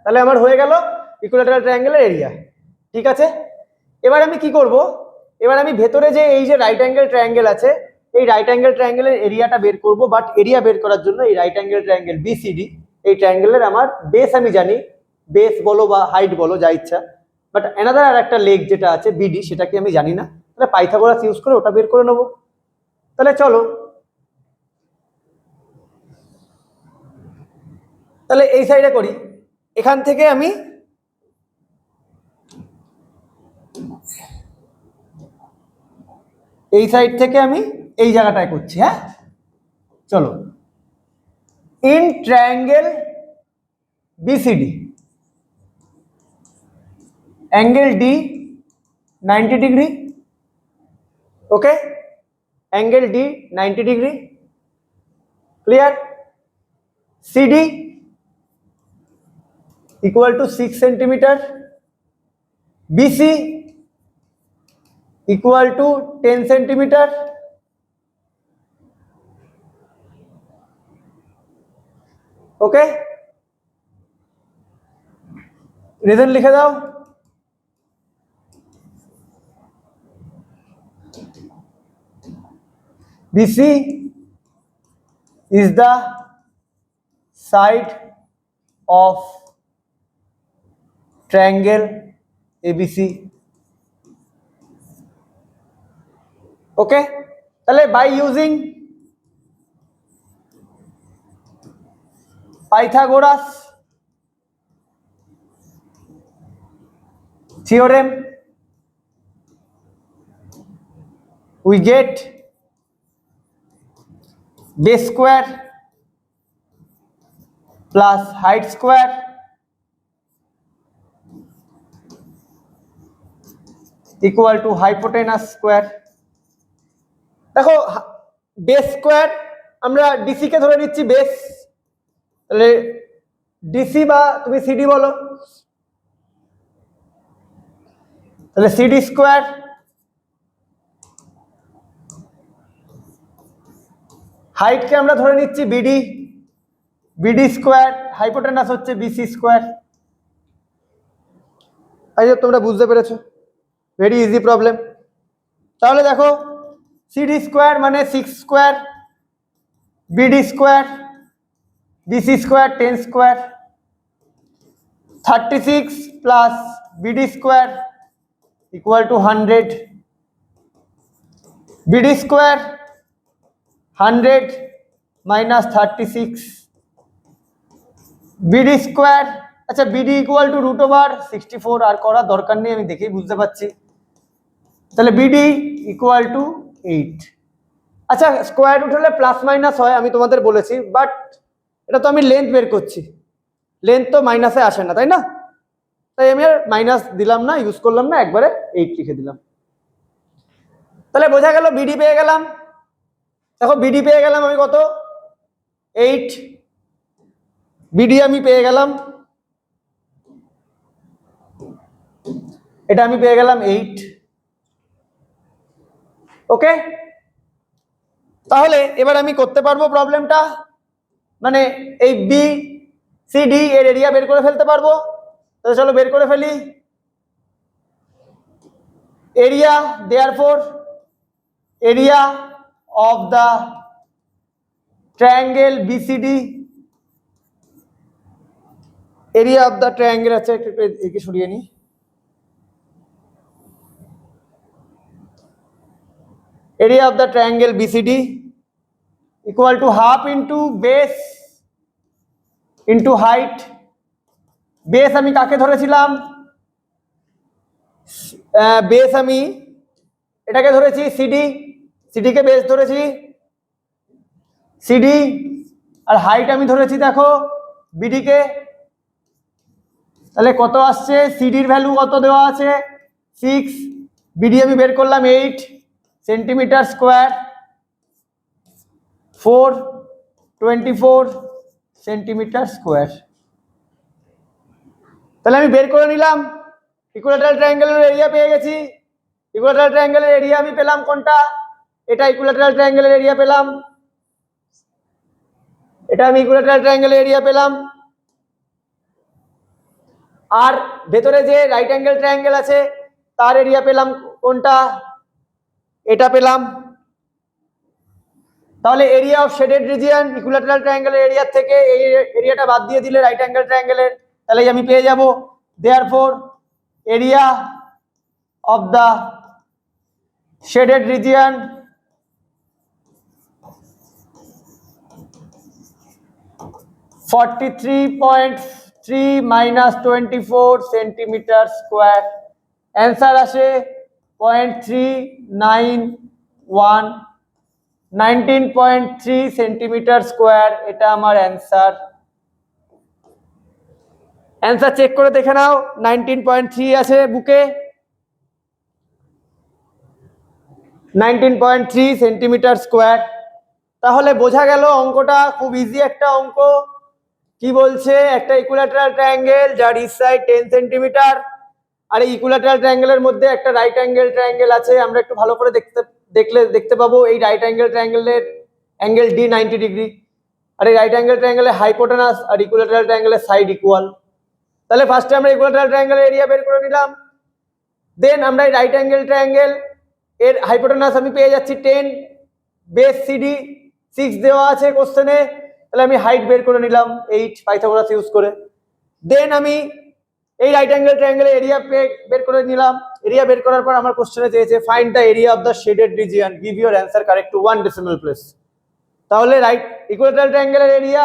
তাহলে আমার হয়ে গেল ইকুইল্যাটারাল ট্রায়াঙ্গেলের এরিয়া, ঠিক আছে। এবার আমি কি করব, এবার আমি ভেতরে যে এই যে রাইট অ্যাঙ্গেল ট্রায়াঙ্গেল আছে, এই রাইট অ্যাঙ্গেল ট্রায়াঙ্গেলের এরিয়াটা বের করব। বাট এরিয়া বের করার জন্য এই রাইট অ্যাঙ্গেল ট্রায়াঙ্গেল বিসিডি, এই ট্রায়াঙ্গেলের আমার বেস আমি জানি, বেস বলো বা হাইট বলো যা ইচ্ছা, বাট অ্যানাদার আর একটা লেগ যেটা আছে বিডি সেটাকে আমি জানি না, তাহলে পাইথাগোরাস ইউজ করে ওটা বের করে নেবো। তাহলে চলো, তাহলে এই সাইডে করি। এখান থেকে আমি এই সাইড থেকে আমি এই জায়গাটায় করছি। হ্যাঁ চলো, in triangle BCD angle D 90 degree, okay, angle D 90 degree, clear. CD equal to 6 centimeter, BC equal to 10 centimeter, okay, reason লিখে দাও। BC is the side of triangle ABC, okay. তাহলে by using Pythagoras theorem we get base square plus height square equal to hypotenuse square। দেখো base square, আমরা DC কে ধরে নিচ্ছি base, তাহলে DC বা তুমি সিডি বলো, তাহলে সিডি স্কোয়ার হাইটকে আমরা ধরে নিচ্ছি বিডি, বিডি স্কোয়ার, হাইপোটেনাস হচ্ছে বিসি স্কোয়ার। আই হোপ তোমরা বুঝতে পেরেছো, ভেরি ইজি প্রবলেম। তাহলে দেখো সিডি স্কোয়ার মানে 6 square, BD square, BC square 10 square, 36 plus BD square equal to 100, BD square 100 minus 36, BD square, আচ্ছা BD equal to root over 64, আর করার দরকার নেই, আমি দেখেই বুঝতে পারছি। তাহলে বিডি ইকুয়াল টু 8। আচ্ছা স্কোয়ার রুট হলে প্লাস মাইনাস হয়, আমি তোমাদের বলেছি, বাট এটা তো আমি লেন্থ বের করছি, লেন্থ তো মাইনাসে আসে না তাই না, তাই আমি আর মাইনাস দিলাম না, ইউজ করলাম না, একবারে 8 লিখে দিলাম। তাহলে বোঝা গেল বিডি পেয়ে গেলাম। দেখো বিডি পেয়ে গেলাম আমি কত, 8, বিডি আমি পেয়ে গেলাম, এটা আমি পেয়ে গেলাম 8, ওকে। তাহলে এবার আমি করতে পারবো প্রবলেমটা, মানে এই বি সি ডি এর এরিয়া বের করে ফেলতে পারবো। তাহলে চলো বের করে ফেলি। Area therefore area of the triangle BCD, area of the triangle, আছে একটু একে সরিয়ে নি, area of the triangle BCD equal to half into base into height. Base আমি কাকে ধরেছিলাম, বেস আমি এটাকে ধরেছি সিডি, সিডিকে বেস ধরেছি সিডি, আর হাইট আমি ধরেছি দেখো বিডিকে। তাহলে কত আসছে, সিডির ভ্যালু কত দেওয়া আছে 6, বিডি আমি বের করলাম 8 সেন্টিমিটার স্কোয়ার, 424 সেন্টিমিটার স্কোয়ার। তাহলে আমি বের করে নিলাম, ইকুইল্যাটারাল ট্রায়াঙ্গেলের এরিয়া পেয়ে গেছি। ইকুইল্যাটারাল ট্রায়াঙ্গেলের এরিয়া আমি পেলাম কোনটা, এটা ইকুইল্যাটারাল ট্রায়াঙ্গেলের এরিয়া পেলাম, এটা আমি ইকুইল্যাটারাল ট্রায়াঙ্গেলের এরিয়া পেলাম। আর ভেতরে যে রাইট অ্যাঙ্গেল ট্রায়াঙ্গেল আছে তার এরিয়া পেলাম কোনটা, এটা পেলাম। তাহলে area of shaded region equilateral ট্রায়াঙ্গেলের এরিয়া থেকে এই এরিয়াটা বাদ দিয়ে দিলে রাইট অ্যাঙ্গেল ট্রায়াঙ্গেলের, তাহলে আমি পেয়ে যাব therefore area of the shaded region -43.3 -24 centimetre square. Answer আসে 0.391 19.3 সেন্টিমিটার স্কোয়ার। এটা আমার অ্যান্সার। অ্যান্সার চেক করে দেখে নাও, 19.3 আছে বুকে, 19.3 সেন্টিমিটার স্কোয়ার। তাহলে বোঝা গেল অঙ্কটা খুব ইজি একটা অঙ্ক। কি বলছে, একটা ইকুইল্যাটারাল ট্রায়াঙ্গেল যার ইচ সাইড 10 সেন্টিমিটার, আর এই ইকুইল্যাটারাল ট্রায়াঙ্গেলের মধ্যে একটা রাইট অ্যাঙ্গেল ট্রায়াঙ্গেল আছে। আমরা একটু ভালো করে দেখতে পাবো এই রাইট অ্যাঙ্গেল ট্রায়াঙ্গেলের অ্যাঙ্গেল ডি 90 ডিগ্রি, আর এই রাইট অ্যাঙ্গেল ট্রায়াঙ্গেলের হাইপোটেনাস আর ইকুইল্যাটারাল ট্রায়াঙ্গেলের সাইড ইকুয়াল। তাহলে ফার্স্টে আমরা ইকুইল্যাটারাল ট্রায়াঙ্গেলের এরিয়া বের করে নিলাম, দেন আমরা এই রাইট অ্যাঙ্গেল ট্রায়াঙ্গেল এর হাইপোটেনাস আমি পেয়ে যাচ্ছি 10, বেস সিডি 6 দেওয়া আছে কোশ্চেনে, তাহলে আমি হাইট বের করে নিলাম 8 পাইথাগোরাস ইউজ করে। দেন আমি এই রাইট অ্যাঙ্গেল ট্রায়াঙ্গেলের এরিয়া বের করে নিলাম। এরিয়া বের করার পর আমার কোশ্চেনে চেয়েছে find the area of the shaded region, give your answer correct to 1 decimal place. তাহলে রাইট ইকুইল্যাটারাল ট্রায়াঙ্গেলের এরিয়া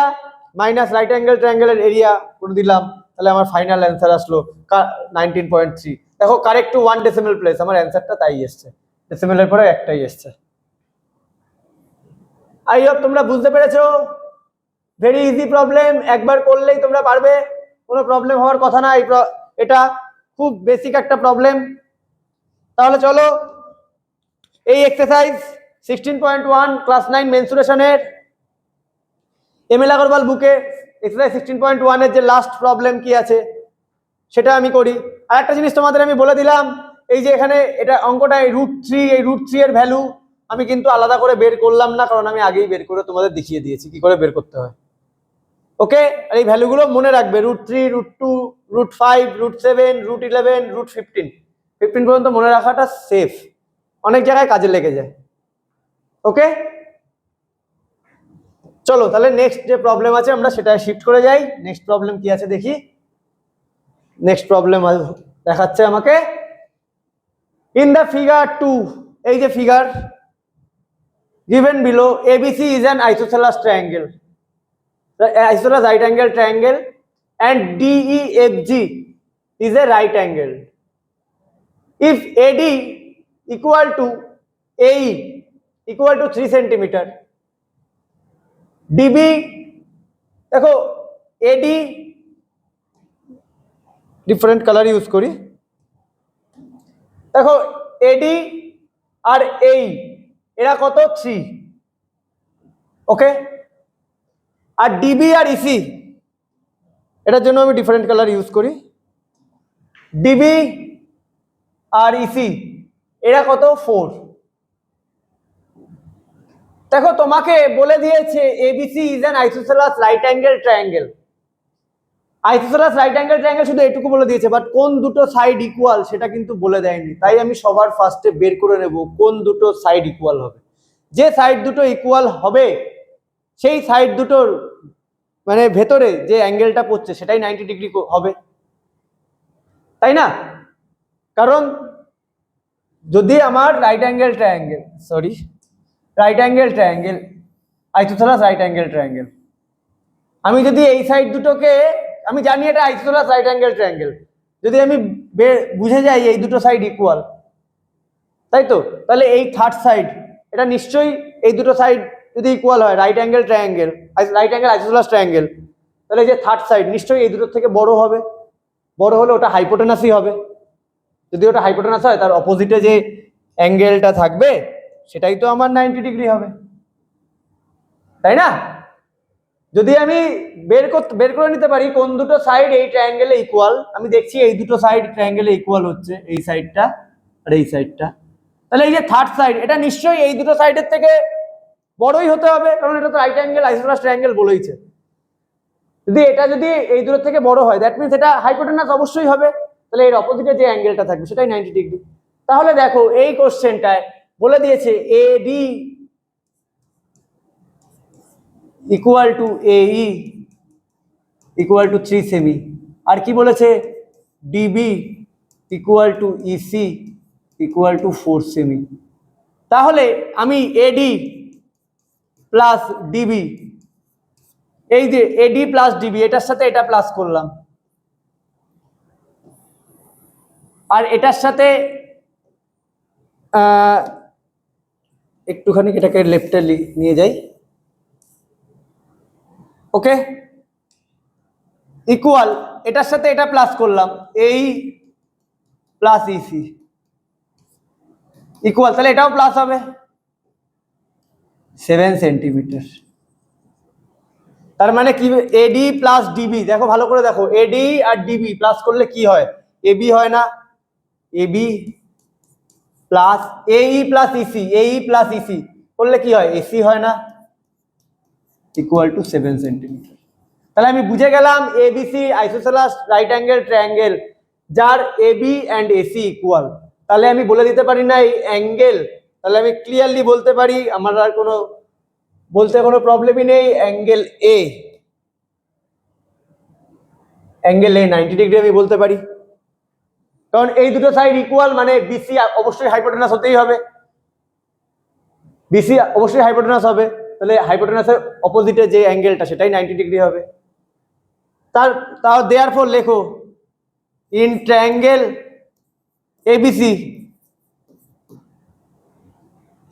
মাইনাস রাইট অ্যাঙ্গেল ট্রায়াঙ্গেলের এরিয়া করে দিলাম, তাহলে আমার ফাইনাল অ্যান্সার আসলো 19.3। দেখো কারেক্ট টু 1 ডেসিমাল প্লেস, আমার অ্যান্সারটা তাই এসছে, ডেসিমালের পরে একটাই এসছে। আই হোপ তোমরা বুঝতে পেরেছো। ভেরি ইজি প্রবলেম, একবার করলেই তোমরা পারবে, কোনো প্রবলেম হওয়ার কথা না। এটা খুব বেসিক একটা প্রবলেম। তাহলে চলো এই এক্সারসাইজ 16.1 ক্লাস 9 মেনসুরেশনের এমএল আগরওয়াল বুকে এক্সারসাইজ 16.1 এর যে লাস্ট প্রবলেম কি আছে সেটা আমি করি। আর একটা জিনিস তোমাদের আমি বলে দিলাম, এই যে এখানে এটা অঙ্কটা √3, এই √3 এর ভ্যালু আমি কিন্তু আলাদা করে বের করলাম না, কারণ আমি আগেই বের করে তোমাদের দেখিয়ে দিয়েছি কি করে বের করতে হয়। ওকে, আর এই ভ্যালুগুলো মনে রাখবে, √3, √2, √5, √7, √11, √15 পর্যন্ত মনে রাখাটা সেফ, অনেক জায়গায় কাজে লেগে যায়। ওকে, চলো তাহলে নেক্সট যে প্রবলেম আছে আমরা সেটা শিফট করে যাই। নেক্সট প্রবলেম কি আছে দেখি। নেক্সট প্রবলেম দেখাচ্ছে আমাকে ইন দ্য ফিগার 2, এই যে figure given below, ABC is an isosceles triangle, the isosceles right angle triangle, and DEFG is a right angle. If AD equal to AE equal to 3 centimeter, DB দেখো AD different colour use করি, দেখো AD আর AE এরা কত 3, ওকে, আর DB আর EC এটার জন্য আমি different colour use করি, ডিবি আর ইসি এরা কত 4। দেখো তোমাকে বলে দিয়েছে ABC is an isosceles right angle triangle. Isosceles right angle triangle শুধু এটুকু বলে দিয়েছে, বাট কোন দুটো সাইড ইকুয়াল সেটা কিন্তু বলে দেয়নি। তাই আমি সবার ফার্স্টে বের করে নেব কোন দুটো সাইড ইকুয়াল হবে। যে সাইড দুটো ইকুয়াল হবে সেই সাইড দুটোর মানে ভেতরে যে অ্যাঙ্গেলটা পড়ছে সেটাই 90 ডিগ্রি হবে, তাই না? কারণ যদি আমার right angle triangle isosceles right angle triangle, আমি যদি এই সাইড দুটোকে, আমি জানি এটা আইসোসেলাস রাইট অ্যাঙ্গেল ট্রায়াঙ্গেল, যদি আমি বুঝে যাই এই দুটো সাইড ইকুয়াল, তাই তো, তাহলে এই থার্ড সাইড এটা নিশ্চয়ই এই দুটো সাইড যদি ইকুয়াল হয় রাইট অ্যাঙ্গেল আইসোসেলাস ট্রায়াঙ্গেল, তাহলে যে থার্ড সাইড নিশ্চয়ই এই দুটোর থেকে বড় হবে, বড় হলে ওটা হাইপোটেনাসই হবে। যদি ওটা হাইপোটেনাস হয় তার অপোজিটে যে অ্যাঙ্গেলটা থাকবে সেটাই তো আমার 90 ডিগ্রি হবে, তাই না? যদি আমি বের করে নিতে পারি কোন দুটো সাইড এই ট্রায়াঙ্গেলে ইকুয়াল, আমি দেখছি এই দুটো সাইড ট্রায়াঙ্গেলে ইকুয়াল হচ্ছে, এই সাইডটা আর এই সাইডটা, তাহলে এই যে থার্ড সাইড এটা নিশ্চয়ই এই দুটো সাইডের থেকে বড়ই হতে হবে, কারণ এটা তো রাইট অ্যাঙ্গেল আইসোসেলাস ট্রায়াঙ্গেল বলেইছে। যদি এই দুটোর থেকে বড় হয় দ্যাট মিনস এটা হাইপোটেনাস অবশ্যই হবে, তাহলে এর অপোজিটে যে অ্যাঙ্গেলটা থাকবে সেটাই 90 ডিগ্রি। তাহলে দেখো এই কোশ্চেনটায় বলে দিয়েছে এডি ইকুয়াল টু এই ইকুয়াল টু 3 সেমি, আর কি বলেছে DB equal to EC equal to 4 semi. তাহলে আমি এডি প্লাস ডিবি, এই যে এডি প্লাস ডিবি এটার সাথে এটা প্লাস করলাম, আর এটার সাথে একটুখানি এটাকে লেফটে নিয়ে যাই, ওকে, ইকুয়াল এটার সাথে এটা প্লাস করলাম, এই প্লাস ইসি ইকুয়াল, তাহলে এটাও প্লাস হবে 7 সেন্টিমিটার। তার মানে কি এডি প্লাস ডিবি, দেখো ভালো করে দেখো, এডি আর ডিবি প্লাস করলে কি হয়, এবি হয় না, এবি প্লাস এই প্লাস ইসি, এই প্লাস ইসি করলে কি হয়, এসি হয় না, ইকুয়াল টু 7 সেন্টিমিটার। তাহলে আমি বুঝে গেলাম এবিসি আইসোসেলাস রাইট অ্যাঙ্গেল ট্রায়াঙ্গেল যার এবি অ্যান্ড এসি ইকুয়াল। তাহলে আমি বলে দিতে পারি না এই অ্যাঙ্গেল, তাহলে আমি ক্লিয়ারলি বলতে পারি, আমার আর কোনো বলতে কোনো প্রবলেমই নেই, অ্যাঙ্গেল এ, অ্যাঙ্গেল এ 90 ডিগ্রি আমি বলতে পারি, কারণ এই দুটো সাইড ইকুয়াল, মানে বিসি অবশ্যই হাইপোটেনাস হতেই হবে, বিসি অবশ্যই হাইপোটেনাস হবে, তাহলে হাইপোটেনাসের অপোজিটে যে অ্যাঙ্গেলটা সেটাই 90 ডিগ্রি হবে। তাও দেয়ারফর লেখো in triangle ABC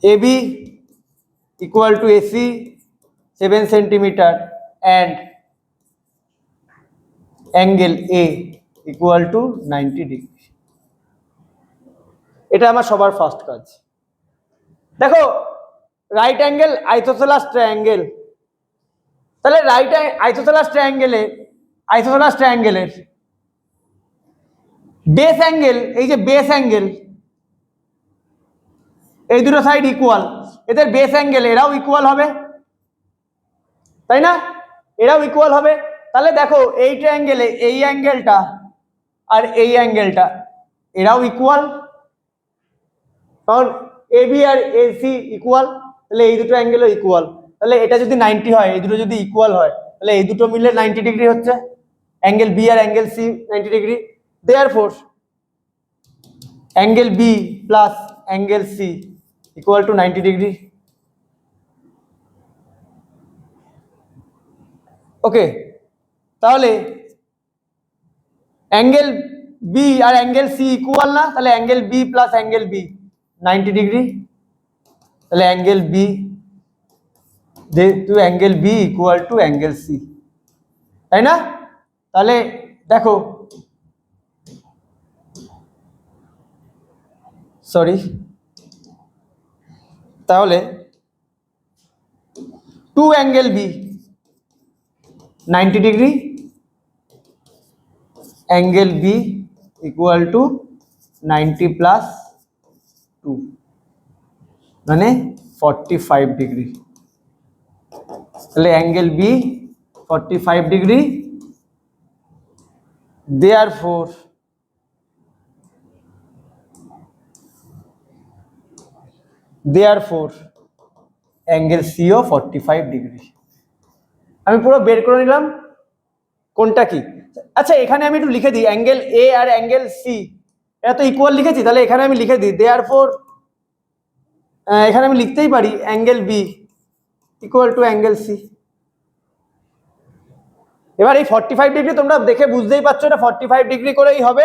AB equal to AC 7 centimetre and angle A equal to 90 degree. এটা আমার সবার ফার্স্ট কাজ। দেখো রাইট অ্যাঙ্গেল আইসোসেলাস ট্রায়াঙ্গেল, তাহলে রাইট আইসোসেলাস ট্রায়াঙ্গেলের বেস অ্যাঙ্গেল, এই যে বেস অ্যাঙ্গেল, এই দুটো সাইড ইকুয়াল, এদের বেস অ্যাঙ্গেল এরাও ইকুয়াল হবে, তাই না, এরাও ইকুয়াল হবে। তাহলে দেখো এই ট্রায়াঙ্গেলে এই অ্যাঙ্গেলটা আর এই অ্যাঙ্গেলটা এরাও ইকুয়াল, কারণ এবি আর এসি ইকুয়াল, তাহলে এই দুটো অ্যাঙ্গেলও ইকুয়াল। তাহলে এটা যদি 90 হয়, এই দুটো যদি ইকুয়াল হয়, তাহলে এই দুটো মিলে 90 ডিগ্রি হচ্ছে, অ্যাঙ্গেল বি আর angle C 90 degree. Therefore angle B plus angle C equal to 90 degree. Okay, তাহলে অ্যাঙ্গেল বি আর অ্যাঙ্গেল সি ইকুয়াল না, তাহলে angle B plus angle B 90 degree, তাহলে অ্যাঙ্গেল বি, যেহেতু angle B equal to angle C, তাই না। তাহলে দেখো, সরি, তাহলে two angle B 90 degree, angle B equal to 90 plus 2 মানে 45 ডিগ্রি, তাহলে angle B 45 degree. Therefore angle সিও 45 ডিগ্রি। আমি পুরো বের করে নিলাম কোনটা কি। আচ্ছা এখানে আমি একটু লিখে দিই, অ্যাঙ্গেল এ আর অ্যাঙ্গেল সি এটা তো ইকুয়াল লিখেছি, তাহলে এখানে আমি লিখে দিই দেয়ারফর এখানে আমি লিখতেই পারি angle B equal to angle C. এবার এই 45 ডিগ্রি তোমরা দেখে বুঝতেই পারছো এটা 45 ডিগ্রি করেই হবে।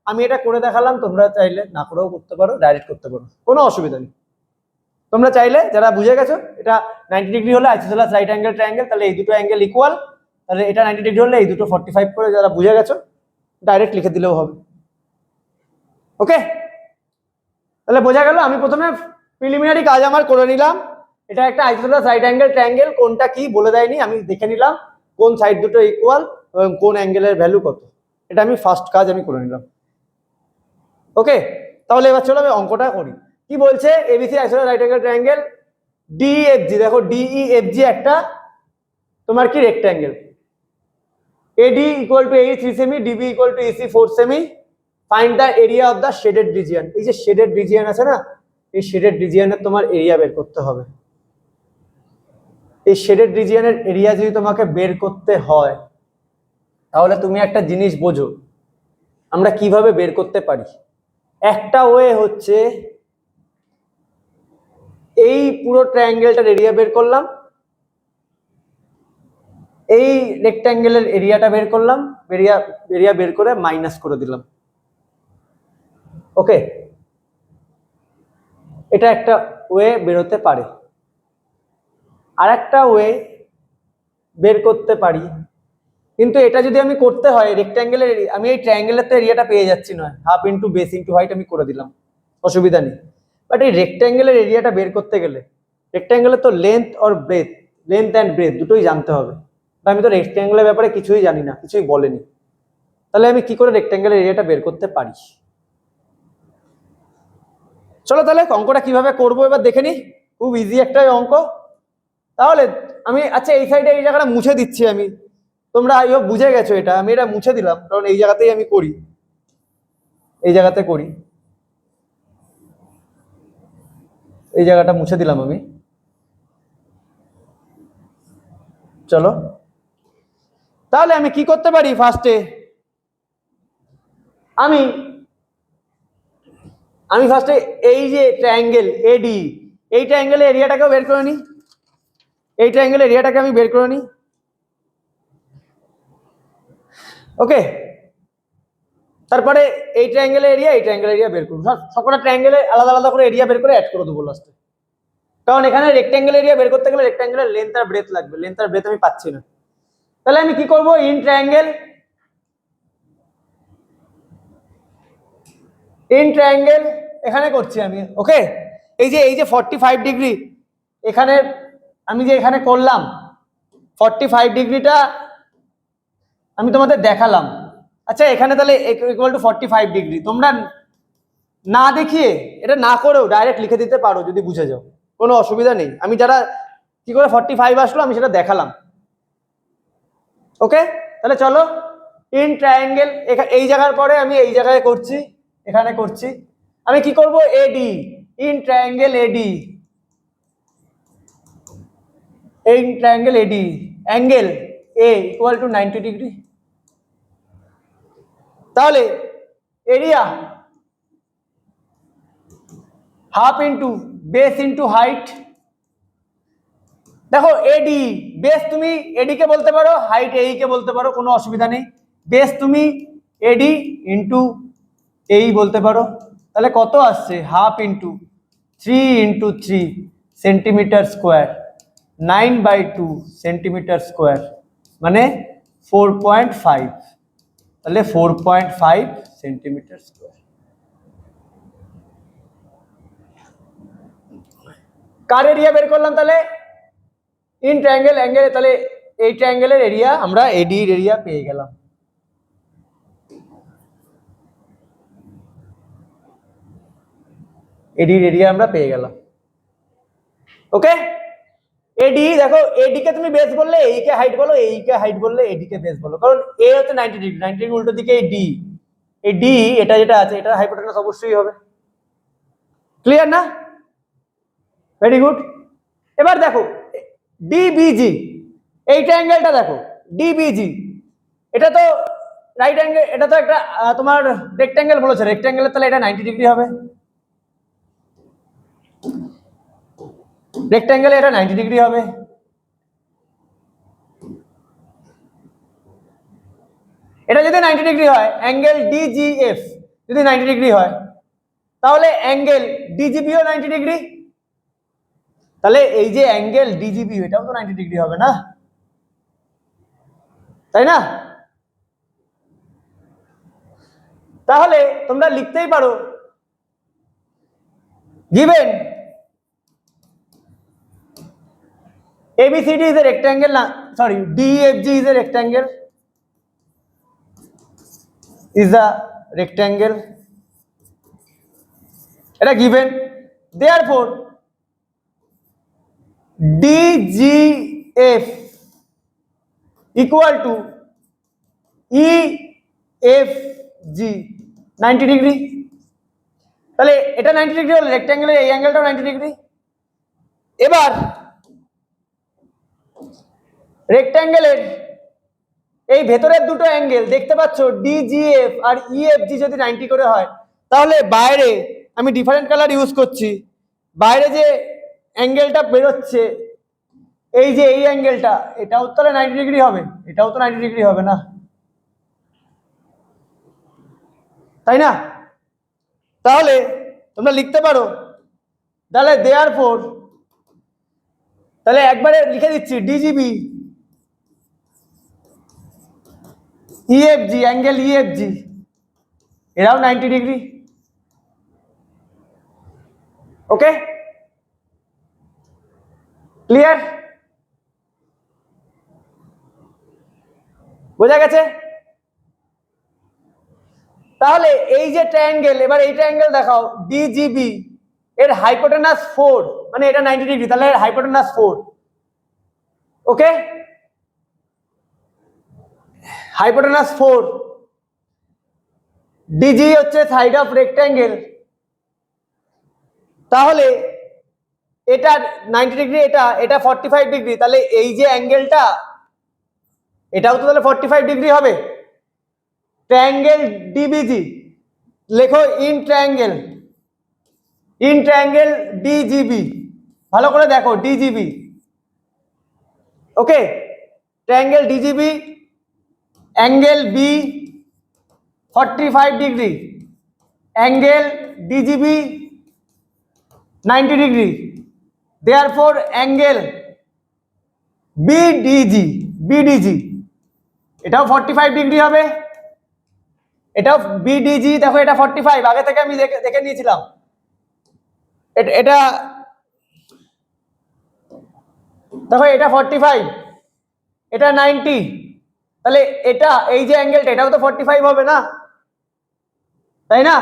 আমি এটা করে দেখালাম, তোমরা চাইলে না করেও করতে পারো, ডাইরেক্ট করতে পারো, কোনো অসুবিধা নেই। তোমরা চাইলে যারা বুঝে গেছো এটা 90 ডিগ্রি হলে আইসোসেলাস রাইট অ্যাঙ্গেল ট্রায়াঙ্গেল, তাহলে এই দুটো অ্যাঙ্গেল ইকুয়াল, তাহলে এটা 90 ডিগ্রি হলে এই দুটো 45 করে যারা বুঝে গেছো ডাইরেক্ট লিখে দিলেও হবে। ওকে, তাহলে বোঝা গেল। আমি প্রথমে প্রিলিমিনারি কাজ আমার করে নিলাম, এটা একটা আইসোসেলাস রাইট অ্যাঙ্গেল ট্রায়াঙ্গেল কোনটা কি বলে দেয়নি, আমি দেখে নিলাম কোন সাইড দুটো ইকুয়াল এবং কোন অ্যাঙ্গেলের ভ্যালু কত, এটা আমি ফার্স্ট কাজ আমি করে নিলাম। ওকে, তাহলে এবার চলো আমি অঙ্কটা করি। কি বলছে, এবিসি আইসোসেলাস রাইট অ্যাঙ্গেল ট্রায়াঙ্গেল ডিইএফজি, দেখো ডিইএফজি একটা তোমার কি রেক্ট্যাঙ্গেল, এডি ইকুয়াল টু এই 3 semi, DB equal to EC 4 semi, find the area of the shaded region. এই যে শেডেড রিজিয়ন আছে না, এই শেডেড রিজিয়নের তোমার এরিয়া বের করতে হবে। এই শেডেড রিজিয়নের এরিয়া যদি তোমাকে বের করতে হয় তাহলে তুমি একটা জিনিস বোঝো আমরা কিভাবে বের করতে পারি। একটা ওয়ে হচ্ছে এই পুরো ট্রায়াঙ্গেলটার এরিয়া বের করলাম, এই রেক্ট্যাঙ্গেলের এরিয়াটা বের করলাম, এরিয়া বের করে মাইনাস করে দিলাম। ওকে, এটা একটা ওয়ে বেরোতে পারে। আর একটা ওয়ে বের করতে পারি, কিন্তু এটা যদি আমি করতে হয় রেক্ট্যাঙ্গেলের আমি এই ট্রায়াঙ্গেলের তো এরিয়াটা পেয়ে যাচ্ছি নয়, half into base into height আমি করে দিলাম, অসুবিধা নেই। বাট এই রেক্ট্যাঙ্গেলের এরিয়াটা বের করতে গেলে রেক্ট্যাঙ্গেলের তো length or breadth, length and breadth দুটোই জানতে হবে। আমি তো রেক্ট্যাঙ্গেলের ব্যাপারে কিছুই জানি না, কিছুই বলেনি, তাহলে আমি কি করে রেক্ট্যাঙ্গেলের এরিয়াটা বের করতে পারি? চলো তাহলে অঙ্কটা কিভাবে করবো এবার দেখে নি। খুব ইজি একটা অঙ্ক। তাহলে আমি আচ্ছা এই সাইডে এই জায়গাটা মুছে দিচ্ছি আমি, তোমরা বুঝে গেছো এটা, আমি এটা মুছে দিলাম কারণ এই জায়গাতেই আমি করি, এই জায়গাতে করি, এই জায়গাটা মুছে দিলাম আমি। চলো তাহলে আমি কি করতে পারি, ফার্স্টে আমি ফার্স্টে এই যে ট্রায়াঙ্গেল এডি, এই ট্রায়াঙ্গেলের এরিয়াটাকেও বের করে নিই, এই ট্রায়াঙ্গেলের এরিয়াটাকে আমি বের করে নিই। ওকে, তারপরে এই ট্রায়াঙ্গেলের এরিয়া, এই ট্রায়াঙ্গেলের এরিয়া বের করবো, সবকটা ট্রায়াঙ্গেলে আলাদা আলাদা করে এরিয়া বের করে অ্যাড করে দেবো লাস্টে, কারণ এখানে রেক্ট্যাঙ্গেল এরিয়া বের করতে গেলে রেক্ট্যাঙ্গেলের লেন্থ আর ব্রেথ লাগবে, লেন্থ আর ব্রেথ আমি পাচ্ছি না। তাহলে আমি কি করব, ইন ট্রায়াঙ্গেল এখানে করছি আমি। ওকে, এই যে 45 ডিগ্রি এখানে আমি যে এখানে করলাম 45 ডিগ্রিটা আমি তোমাদের দেখালাম। আচ্ছা এখানে তাহলে ইকুয়াল টু 45 ডিগ্রি, তোমরা না দেখিয়ে এটা না করেও ডাইরেক্ট লিখে দিতে পারো যদি বুঝে যাও, কোনো অসুবিধা নেই। আমি যারা কি করে 45 আসলো আমি সেটা দেখালাম। ওকে, তাহলে চলো ইন ট্রায়াঙ্গেল এই জায়গার পরে আমি এই জায়গায় করছি, এখানে করছি। আমি কি করব, AD, in triangle AD, in triangle AD angle A equal to 90 degree. তাহলে area half into base into height. দেখো এডি বেস তুমি এডি কে বলতে পারো, হাইট এই কে বলতে পারো, কোনো অসুবিধা নেই। বেস তুমি এডি ইন্টু এই বলতে পারো। তাহলে কত আসছে, half into 3 into 3 centimetre square, 9/2 centimetre square, মানে 4.5। তাহলে 4.5 সেন্টিমিটার স্কোয়ার। কার এরিয়া বের করলাম তাহলে, ইন ট্রায়াঙ্গেল অ্যাঙ্গেল, তাহলে এই ট্রায়াঙ্গেলের এরিয়া আমরা এডি এর এরিয়া পেয়ে গেলাম। এডির এরিয়া আমরা পেয়ে গেলাম। ওকে, এডি দেখো, এডি কে তুমি বেস বললে এই কে হাইট বলো, এই কে হাইট বললে এডি কে বেস বলো, কারণ এ হচ্ছে 90 ডিগ্রি, 90 ডিগ্রি উল্টো দিকে এই ডি, এই ডি এটা যেটা আছে এটা হাইপোটেনাস অবশ্যই হবে। ক্লিয়ার না? Very good. এবার দেখো ডিবিজি, এই ট্রায়াঙ্গেলটা দেখো ডিবিজি, এটা তো রাইট অ্যাঙ্গেল, এটা তো একটা তোমার রেক্ট্যাঙ্গেল বলেছে, রেক্ট্যাঙ্গেলের তাহলে এটা 90 ডিগ্রি হবে, রেক্ট্যাঙ্গেলে এটা 90 ডিগ্রি হবে। এটা যদি 90 ডিগ্রি হয়, অ্যাঙ্গেল ডিজিএফ যদি 90 ডিগ্রি হয়, তাহলে অ্যাঙ্গেল ডিজিবিও 90 ডিগ্রি। তাহলে এই যে অ্যাঙ্গেল ডিজিবি এটাও তো 90 ডিগ্রি হবে না, তাই না? তাহলে তোমরা লিখতেই পারো, given ABCD is a rectangle, sorry, DEFG is a rectangle, is a rectangle, এটা given, therefore DGF equal to EFG 90 degree. তাহলে এটা 90 ডিগ্রি হলে রেক্ট্যাঙ্গেলের এই অ্যাঙ্গেলটাও 90 ডিগ্রি। এবার রেক্ট্যাঙ্গেলের এই ভেতরের দুটো অ্যাঙ্গেল দেখতে পাচ্ছ ডিজিএফ আর ইএফজি যদি 90 করে হয়, তাহলে বাইরে আমি ডিফারেন্ট কালার ইউজ করছি, বাইরে যে অ্যাঙ্গেলটা বেরোচ্ছে এই যে এই অ্যাঙ্গেলটা, এটাও তাহলে 90 ডিগ্রি হবে, এটাও তো 90 ডিগ্রি হবে না, তাই না? তাহলে তোমরা লিখতে পারো, তাহলে দেয়ারফর, তাহলে একবারে লিখে দিচ্ছি ডিজিবি ইএফজি, অ্যাঙ্গেল ইএফজি এরাও 90 ডিগ্রি। ওকে, ক্লিয়ার? বোঝা গেছে? তাহলে এই যে ট্রায়াঙ্গেল, এবার এই ট্রায়াঙ্গেল দেখাও ডিজিবি, এর হাইপোটেনাস 4, মানে এটা 90 ডিগ্রি, তাহলে এর হাইপোটেনাস 4। ওকে, হাইপোটেনাস 4, ডিজি হচ্ছে সাইড অফ রেক্ট্যাঙ্গেল, তাহলে এটা 90 ডিগ্রি, এটা 45 ডিগ্রি, তাহলে এই যে অ্যাঙ্গেলটা এটাও তো তাহলে 45 ডিগ্রি হবে। ট্রায়াঙ্গেল ডিবিজি লেখো ইন ট্রায়াঙ্গেল ডিজিবি, ভালো করে দেখো DGB. Okay, triangle DGB, angle B 45 degree, angle DGB 90 degree, therefore angle BDG এটাও 45 ডিগ্রি হবে, এটাও বিডিজি। দেখো এটা 45, আগে থেকে আমি দেখে নিয়েছিলাম। এটা দেখো এটা 45, এটা 90, তাহলে এটা এই যে অ্যাঙ্গেলটা এটাও তো 45 হবে না, তাই না?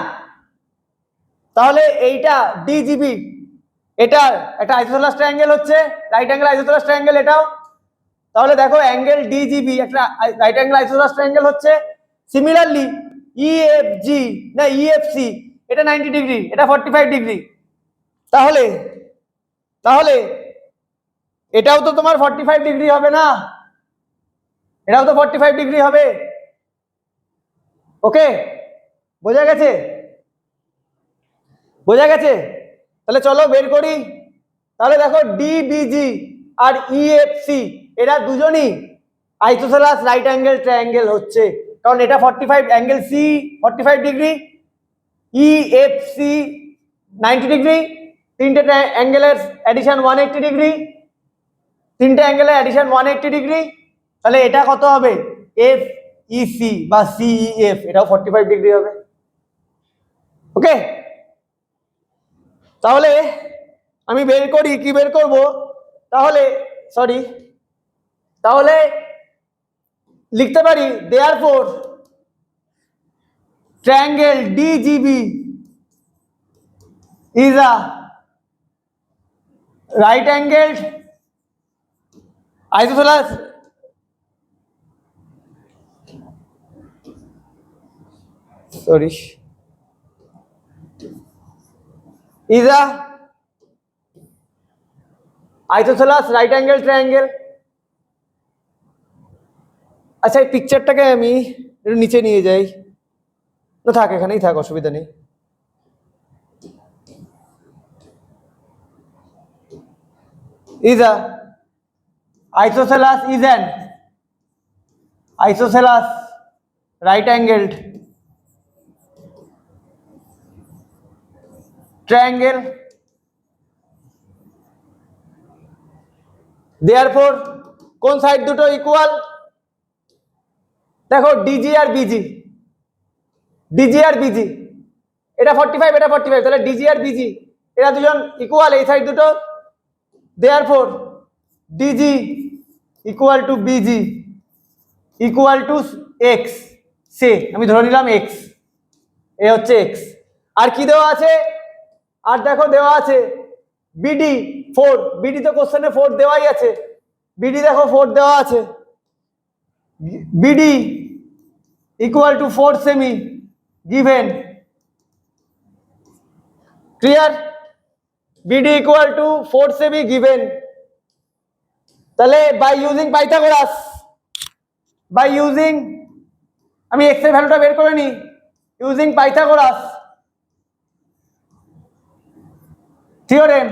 তাহলে এইটা ডিজিবি, এটা একটা আইসোসেলেস ট্রায়াঙ্গেল হচ্ছে, রাইট অ্যাঙ্গেল আইসোসেলেস ট্রায়াঙ্গেল এটাও। তাহলে দেখো অ্যাঙ্গেল ডিজিবি একটা রাইট অ্যাঙ্গেল আইসোসেলেস ট্রায়াঙ্গেল হচ্ছে। সিমিলারলি ইএফজি না ইএফসি, এটা 90 ডিগ্রি, এটা 45 ডিগ্রি, তাহলে তাহলে এটাও তো তোমার 45 ডিগ্রি হবে না, এটাও তো 45 ডিগ্রি হবে। ওকে, বোঝা গেছে? বোঝা গেছে? তাহলে চলো বের করি। তাহলে দেখো ডিবিজি আর ইএফসি এরা দুজনই আইসোসেলাস রাইট অ্যাঙ্গেল ট্রায়াঙ্গেল হচ্ছে, কারণ এটা 45, angle C 45 degree, EFC 90 degree, তিনটে অ্যাঙ্গেলের অ্যাডিশন 180 ডিগ্রি, তিনটে অ্যাঙ্গেলের অ্যাডিশন 180 ডিগ্রি, তাহলে এটা কত হবে? এফ ইসি বা সিইএফ, এটাও 45 ডিগ্রি হবে। ওকে, তাহলে আমি বের করি, কি বের করব? তাহলে লিখতে পারি therefore triangle DGB is a right angled isosceles right angled triangle। আচ্ছা, এই পিকচারটাকে আমি একটু নিচে নিয়ে যাই, তো থাক, এখানেই থাক, অসুবিধা নেই। is an isosceles right angled triangle, therefore কোন সাইড দুটো ইকুয়াল? দেখো ডিজি আর বিজি, এটা 45 এটা 45, তাহলে ডিজি আর বিজি এরা দুজন ইকুয়াল, এই সাইড দুটো, therefore DG equal to BG equal to X, say আমি ধরে নিলাম এক্স, এ হচ্ছে এক্স। আর কি দেওয়া আছে? আর দেখো দেওয়া আছে বিডি 4, বিডি তো কোশ্চেনে 4 দেওয়াই আছে, বিডি দেখো 4 দেওয়া আছে, বিডি ইকুয়াল টু 4 সেমি given clear? BD equal to 4 সেবি গিভেন, তাহলে by using Pythagoras, by using, আমি এক্স এর ভ্যালুটা বের করে নিই, using Pythagoras theorem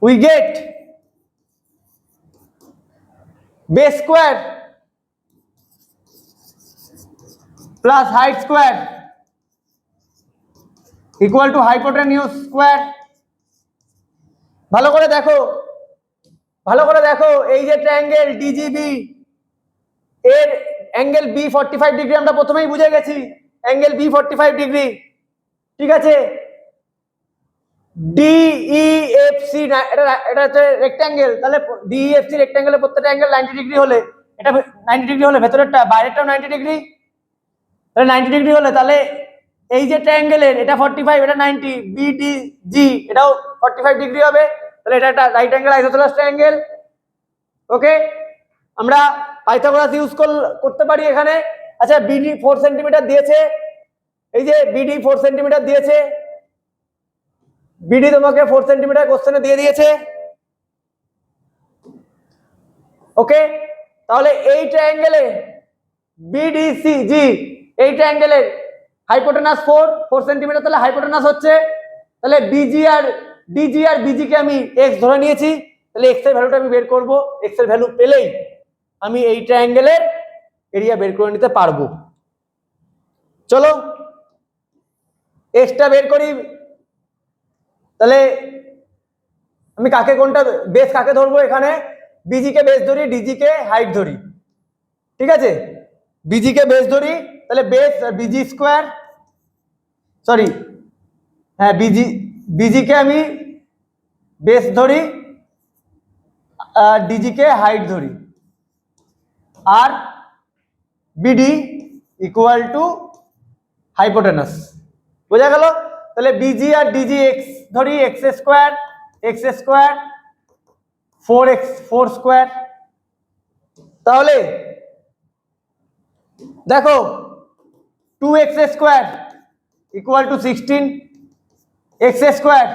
we get base square plus height square equal to hypotenuse square। ভালো করে দেখো, ভালো করে দেখো, এই যে ট্রায়াঙ্গেল ডিজিবি এর অ্যাঙ্গেল বি 45 ডিগ্রি আমরা প্রথমেই বুঝে গেছি, অ্যাঙ্গেল বি 45 ডিগ্রি, ঠিক আছে। ডিইএফসি এটা হচ্ছে রেক্ট্যাঙ্গেল, তাহলে ডিইএফসি রেক্ট্যাঙ্গেলের প্রত্যেকটা অ্যাঙ্গেল 90 ডিগ্রি হলে, এটা 90 ডিগ্রি হলে ভেতরেরটা বাইরেরটাও 90 ডিগ্রি, তাহলে 90 ডিগ্রি হলে তাহলে এই যে ট্রায়াঙ্গেলের এটা 45, এটা 90, বিডিজি এটাও 45 ডিগ্রি হবে, তাহলে এটা একটা রাইট অ্যাঙ্গেল আইসোসেলেস ট্রায়াঙ্গেল। ওকে, আমরা পাইথাগোরাস ইউজ করতে পারি এখানে। আচ্ছা, বিডি 4 সেন্টিমিটার দিয়েছে, এই যে বিডি 4 সেন্টিমিটার দিয়েছে, বিডি তোমাকে 4 সেন্টিমিটার কোশ্চেনে দিয়ে দিয়েছে। ওকে, তাহলে এই ট্রায়াঙ্গেলে বিডিসিজি, এই ট্রায়াঙ্গেলের হাইপোটেনাস 4 সেন্টিমিটার, তাহলে হাইপোটেনাস হচ্ছে, তাহলে বিজি আর ডিজি আর বিজি কে আমি এক্স ধরে নিয়েছি, তাহলে এক্স এর ভ্যালুটা আমি বের করব, এক্স এর ভ্যালু পেলেই আমি এই ট্রায়াঙ্গেলের এরিয়া বের করে নিতে পারবো। চলো এক্সটা বের করি, তাহলে আমি কাকে কোনটা বেস কাকে ধরবো, এখানে বিজি কে বেস ধরি, ডিজি কে হাইট ধরি, ঠিক আছে। বিজি কে বেস ধরি, তাহলে বেস বিজি স্কোয়ার, সরি হ্যাঁ বিজি কে আমি বেস ধরি, ডিজি কে হাইট ধরি, আর বিডি ইকুয়াল টু হাইপোটেনাস, বোঝা গেল? তাহলে বিজি আর ডিজি এক্স ধরি, এক্স স্কোয়ার 4 স্কোয়ার, তাহলে দেখো 2x square equal two 16, x square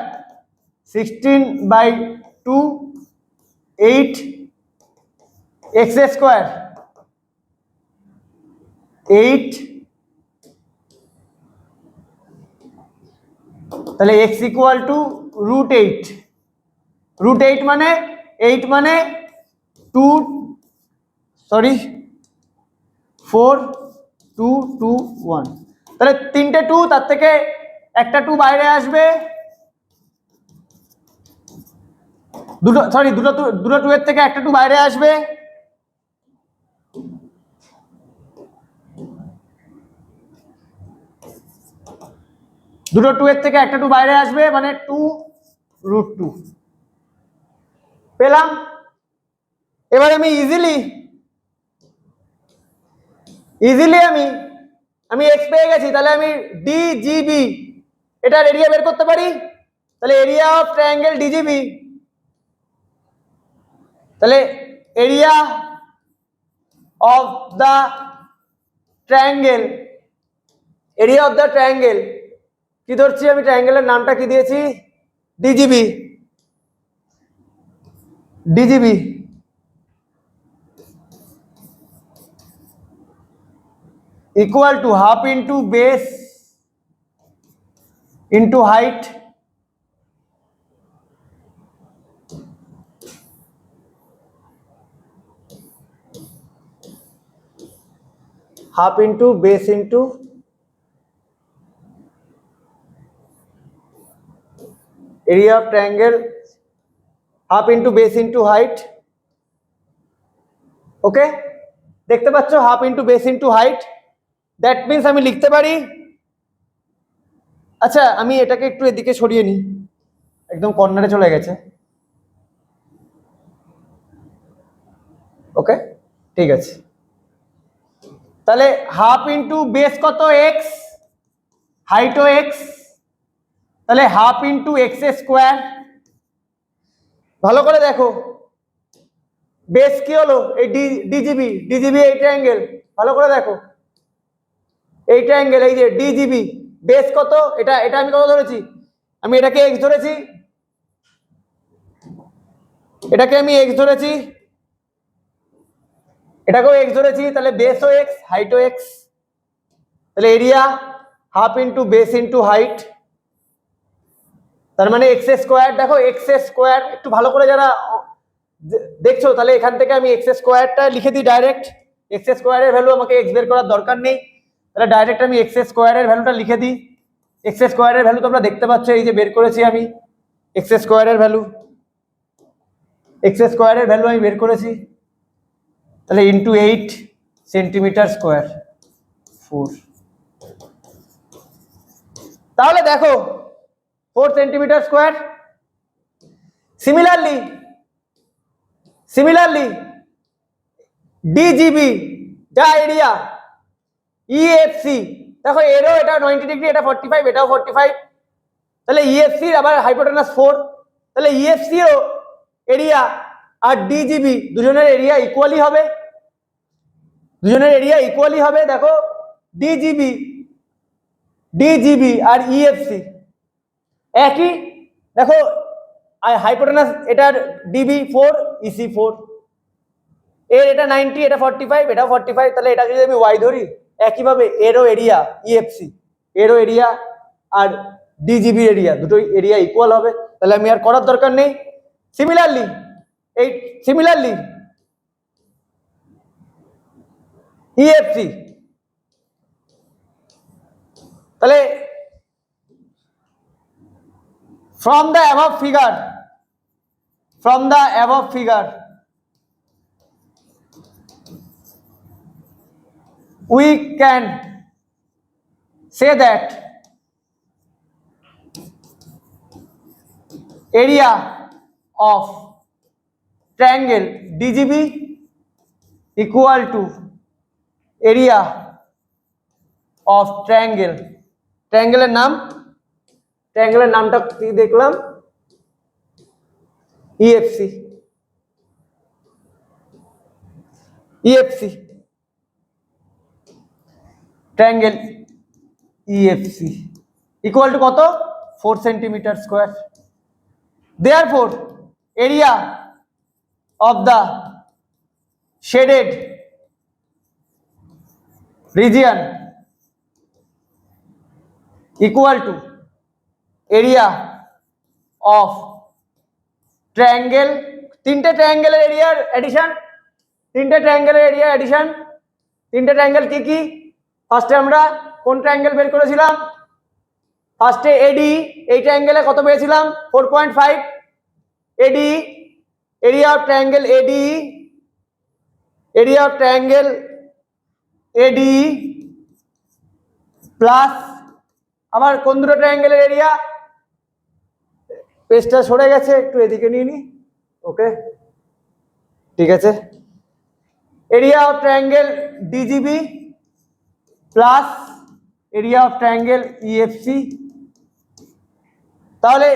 16/2 8, x square 8, তাহলে x ইকুয়াল টু √8, √8 মানে 8 মানে 2, সরি 4 2 2 1, তাহলে তিনটে 2, তার থেকে একটা 2 বাইরে আসবে, দুটো 2 এর থেকে একটা 2 বাইরে আসবে, দুটো 2 এর থেকে একটা 2 বাইরে আসবে, মানে 2√2 পেলাম। এবার আমি ইজিলি আমি এক্স পেয়ে গেছি, তাহলে আমি ডিজিবি এটার এরিয়া বের করতে পারি, তাহলে এরিয়া অফ ট্রায়াঙ্গেল ডিজিবি, তাহলে area of the triangle, area of the triangle কি ধরছি আমি, ট্রায়াঙ্গেলের নামটা কি দিয়েছি, DGB, DGB equal to half into base into height, half into base into area of triangle, half into base into height। ওকে, দেখতে পাচ্ছ half into base into height, that means আমি লিখতে পারি, আচ্ছা আমি এটাকে একটু এদিকে সরিয়ে নিই, একদম কর্নারে চলে গেছে। ওকে, ঠিক আছে, তাহলে হাফ ইন্টু বেস কত এক্স, হাইটও এক্স, তাহলে হাফ ইন্টু এক্স স্কোয়ার। ভালো করে দেখো বেস কি হলো, এই ডিজিবি এই ট্রায়াঙ্গেল, ভালো করে দেখো এই ট্রায়াঙ্গেল, এই যে ডিজিবি বেস কত, এটা এটা আমি কত ধরেছি, আমি এটাকে এক্স ধরেছি, এটাকে আমি এক্স ধরেছি, এটাকেও এক্স ধরেছি, তাহলে বেসও এক্স হাইটও এক্স, তাহলে area half into base into height, তার মানে এক্স স্কোয়ার। দেখো এক্স স্কোয়ার একটু ভালো করে যারা দেখছো তাহলে এখান থেকে আমি এক্স স্কোয়ারটা লিখে দিই ডাইরেক্ট, এক্স স্কোয়ারের ভ্যালু আমাকে এক্স বের করার দরকার নেই, তাহলে ডাইরেক্ট আমি এক্স স্কোয়ারের ভ্যালুটা লিখে দিই। এক্স স্কোয়ারের ভ্যালু তোমরা দেখতে পাচ্ছ, এই যে বের করেছি আমি এক্স স্কোয়ারের ভ্যালু, এক্স স্কোয়ারের ভ্যালু আমি বের করেছি, তাহলে ইন্টু 8 সেন্টিমিটার স্কোয়ার 4। তাহলে দেখো 4 সেন্টিমিটার স্কোয়ার। সিমিলারলি ডিজিবি যা এরিয়া ইএফসি, দেখো এরও এটা 90 ডিগ্রি, এটা 45, এটাও 45, তাহলে ইএফসি আবার হাইপোটেনাস 4, তাহলে ইএফসি ও এরিয়া আর ডিজিবি দুজনের এরিয়া ইকুয়ালি হবে, দুজনের এরিয়া ইকুয়ালি হবে। দেখো ডিজিবি আর ইএফসি একই, দেখো হাইপোটেনাস এটার ডিবি 4 ইসি 4, এর এটা 90, এটা 45, এটাও 45, তাহলে এটা যদি আমি ওয়াই ধরি, একইভাবে এরও এরিয়া ইএফসি, এরও এরিয়া আর ডিজিবি এরিয়া দুটোই এরিয়া ইকুয়াল হবে, তাহলে আমি আর করার দরকার নেই। সিমিলারলি ইএফসি, তাহলে from the above figure we can say that area of triangle DGB equal to area of triangle, ট্রায়াঙ্গেলের নামটা কি দেখলাম, EFC triangle EFC equal to কত, 4 centimetre square. Therefore area of the shaded region equal to area of triangle, তিনটে ট্রায়াঙ্গেলের এরিয়ার addition, তিনটে triangle কি কি, ফার্স্টে আমরা কোন ট্রায়াঙ্গেল বের করেছিলাম, ফার্স্টে এডি, এই ট্রায়াঙ্গেলে কত পেয়েছিলাম 4.5, AD area of triangle AD plus আবার কোন দুটো ট্রায়াঙ্গেলের এরিয়া, পেজটা সরে গেছে একটু এদিকে নিয়ে নি, ওকে ঠিক আছে, area of triangle DGB plus area of triangle EFC. তাহলে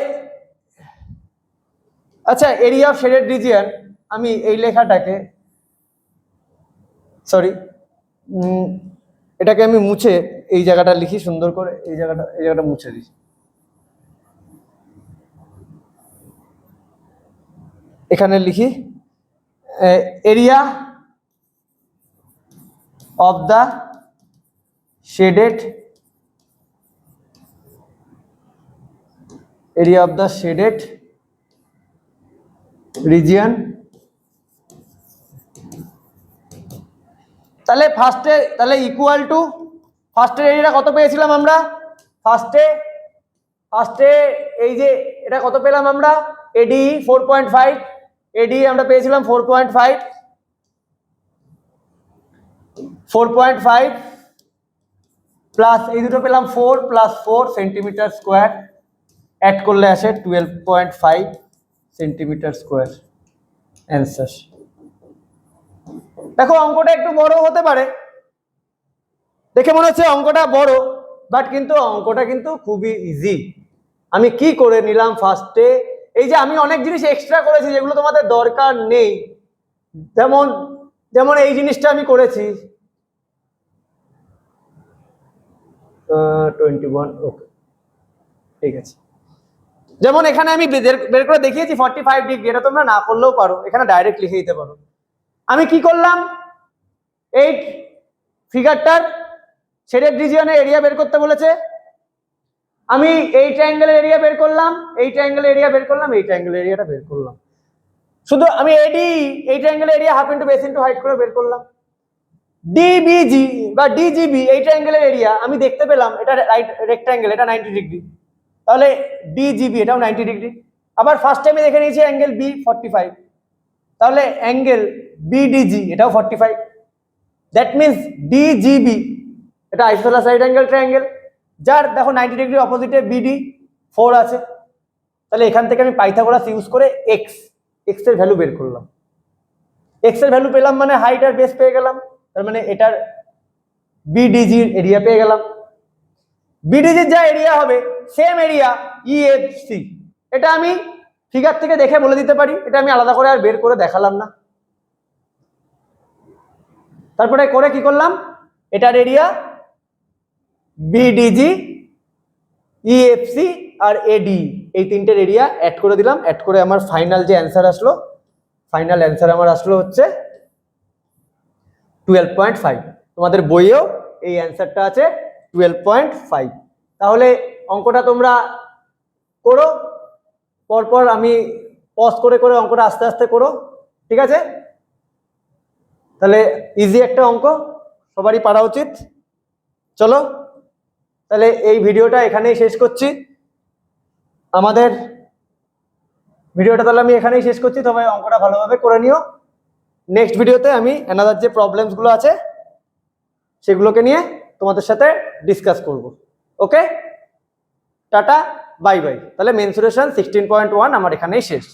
আচ্ছা এরিয়া অফ শেডেড রিজিয়ন, আমি এই লেখাটাকে সরি এটাকে আমি মুছে এই জায়গাটা লিখি সুন্দর করে, এই জায়গাটা মুছে দিই, এখানে লিখি area of the shaded region. তাহলে ইকুয়াল টু ফার্স্টের এরিয়াটা কত পেয়েছিলাম আমরা, ফার্স্টে এই যে এটা কত পেলাম আমরা, এডি 4.5, এডি আমরা পেয়েছিলাম 4.5 প্লাস এই দুটো পেলাম 4 প্লাস 4 সেন্টিমিটার স্কোয়ার, অ্যাড করলে আসে 12.5 সেন্টিমিটার স্কোয়ার অ্যান্সার। দেখো অঙ্কটা একটু বড় হতে পারে, দেখে মনে হচ্ছে অঙ্কটা বড়, বাট কিন্তু অঙ্কটা কিন্তু খুবই ইজি। আমি কি করে নিলাম ফার্স্টে, এই যে আমি অনেক জিনিস এক্সট্রা করেছি যেগুলো তোমাদের দরকার নেই, যেমন এই জিনিসটা আমি করেছি, 21, ওকে, ঠিক আছে। যেমন এখানে আমি বের করে দেখিয়েছি 45 ডিগ্রি, এটা তোমরা না করলেও পারো, এখানে ডাইরেক্ট লিখে দিতে পারো। আমি কি করলাম, এই ফিগারটার শেডেড রিজিয়নের এরিয়া বের করতে বলেছে, আমি এই ট্রায়াঙ্গেলের এরিয়া বের করলাম, এই ট্রায়াঙ্গেলের এরিয়া বের করলাম, এই ট্রায়াঙ্গেলের এরিয়াটা বের করলাম। শুধু আমি এডি, এই ট্রায়াঙ্গেলের area half into base into height করে বের করলাম। ডিবিজি বা ডিজিবি, এই ট্রায়াঙ্গেলের এরিয়া আমি দেখতে পেলাম এটা রাইট রেক্ট্যাঙ্গেল, এটা 90 ডিগ্রি, তাহলে ডিজিবি এটাও 90 ডিগ্রি। আবার ফার্স্ট টাইমে দেখে নিয়েছি অ্যাঙ্গেল বি 45, তাহলে অ্যাঙ্গেল বিডিজি এটাও 45। দ্যাট মিনস ডিজিবি এটা আইসোসেলেস রাইট অ্যাঙ্গেল ট্রায়াঙ্গেল, যার দেখো 90 ডিগ্রি অপোজিটে বিডি 4 আছে। তাহলে এখান থেকে আমি পাইথাগোরাস ইউজ করে এক্স এর ভ্যালু বের করলাম। এক্স এর ভ্যালু পেলাম মানে হাইট আর বেস পেয়ে গেলাম, তার মানে এটার বিডিজির এরিয়া পেয়ে গেলাম। বিডিজির যা এরিয়া হবে সেম এরিয়া ইএফসি, এটা আমি ফিগার থেকে দেখে বলে দিতে পারি, এটা আমি আলাদা করে আর বের করে দেখালাম না। তারপরে করে কি করলাম, এটার এরিয়া বিডিজি, ইএফসি আর এডি, এই তিনটের এরিয়া অ্যাড করে দিলাম। অ্যাড করে আমার ফাইনাল যে অ্যান্সার আসলো, ফাইনাল অ্যান্সার আমার আসলো হচ্ছে 12.5। তোমাদের বইয়েও এই অ্যান্সারটা আছে 12.5। তাহলে অঙ্কটা তোমরা করো, পরপর আমি পজ করে করে অঙ্কটা আস্তে আস্তে করো, ঠিক আছে? তাহলে ইজি একটা অঙ্ক, সবারই পারা উচিত। চলো তাহলে এই ভিডিওটা এখানেই শেষ করছি, আমাদের ভিডিওটা তাহলে আমি এখানেই শেষ করছি। তবে অঙ্কটা ভালোভাবে করে নিও, নেক্সট ভিডিওতে আমি অ্যানাদার যে প্রবলেমসগুলো আছে সেগুলোকে নিয়ে তোমাদের সাথে ডিসকাস করব। ওকে, টাটা, বাই বাই। তাহলে মেনসুরেশন 16.1 আমার এখানেই শেষ।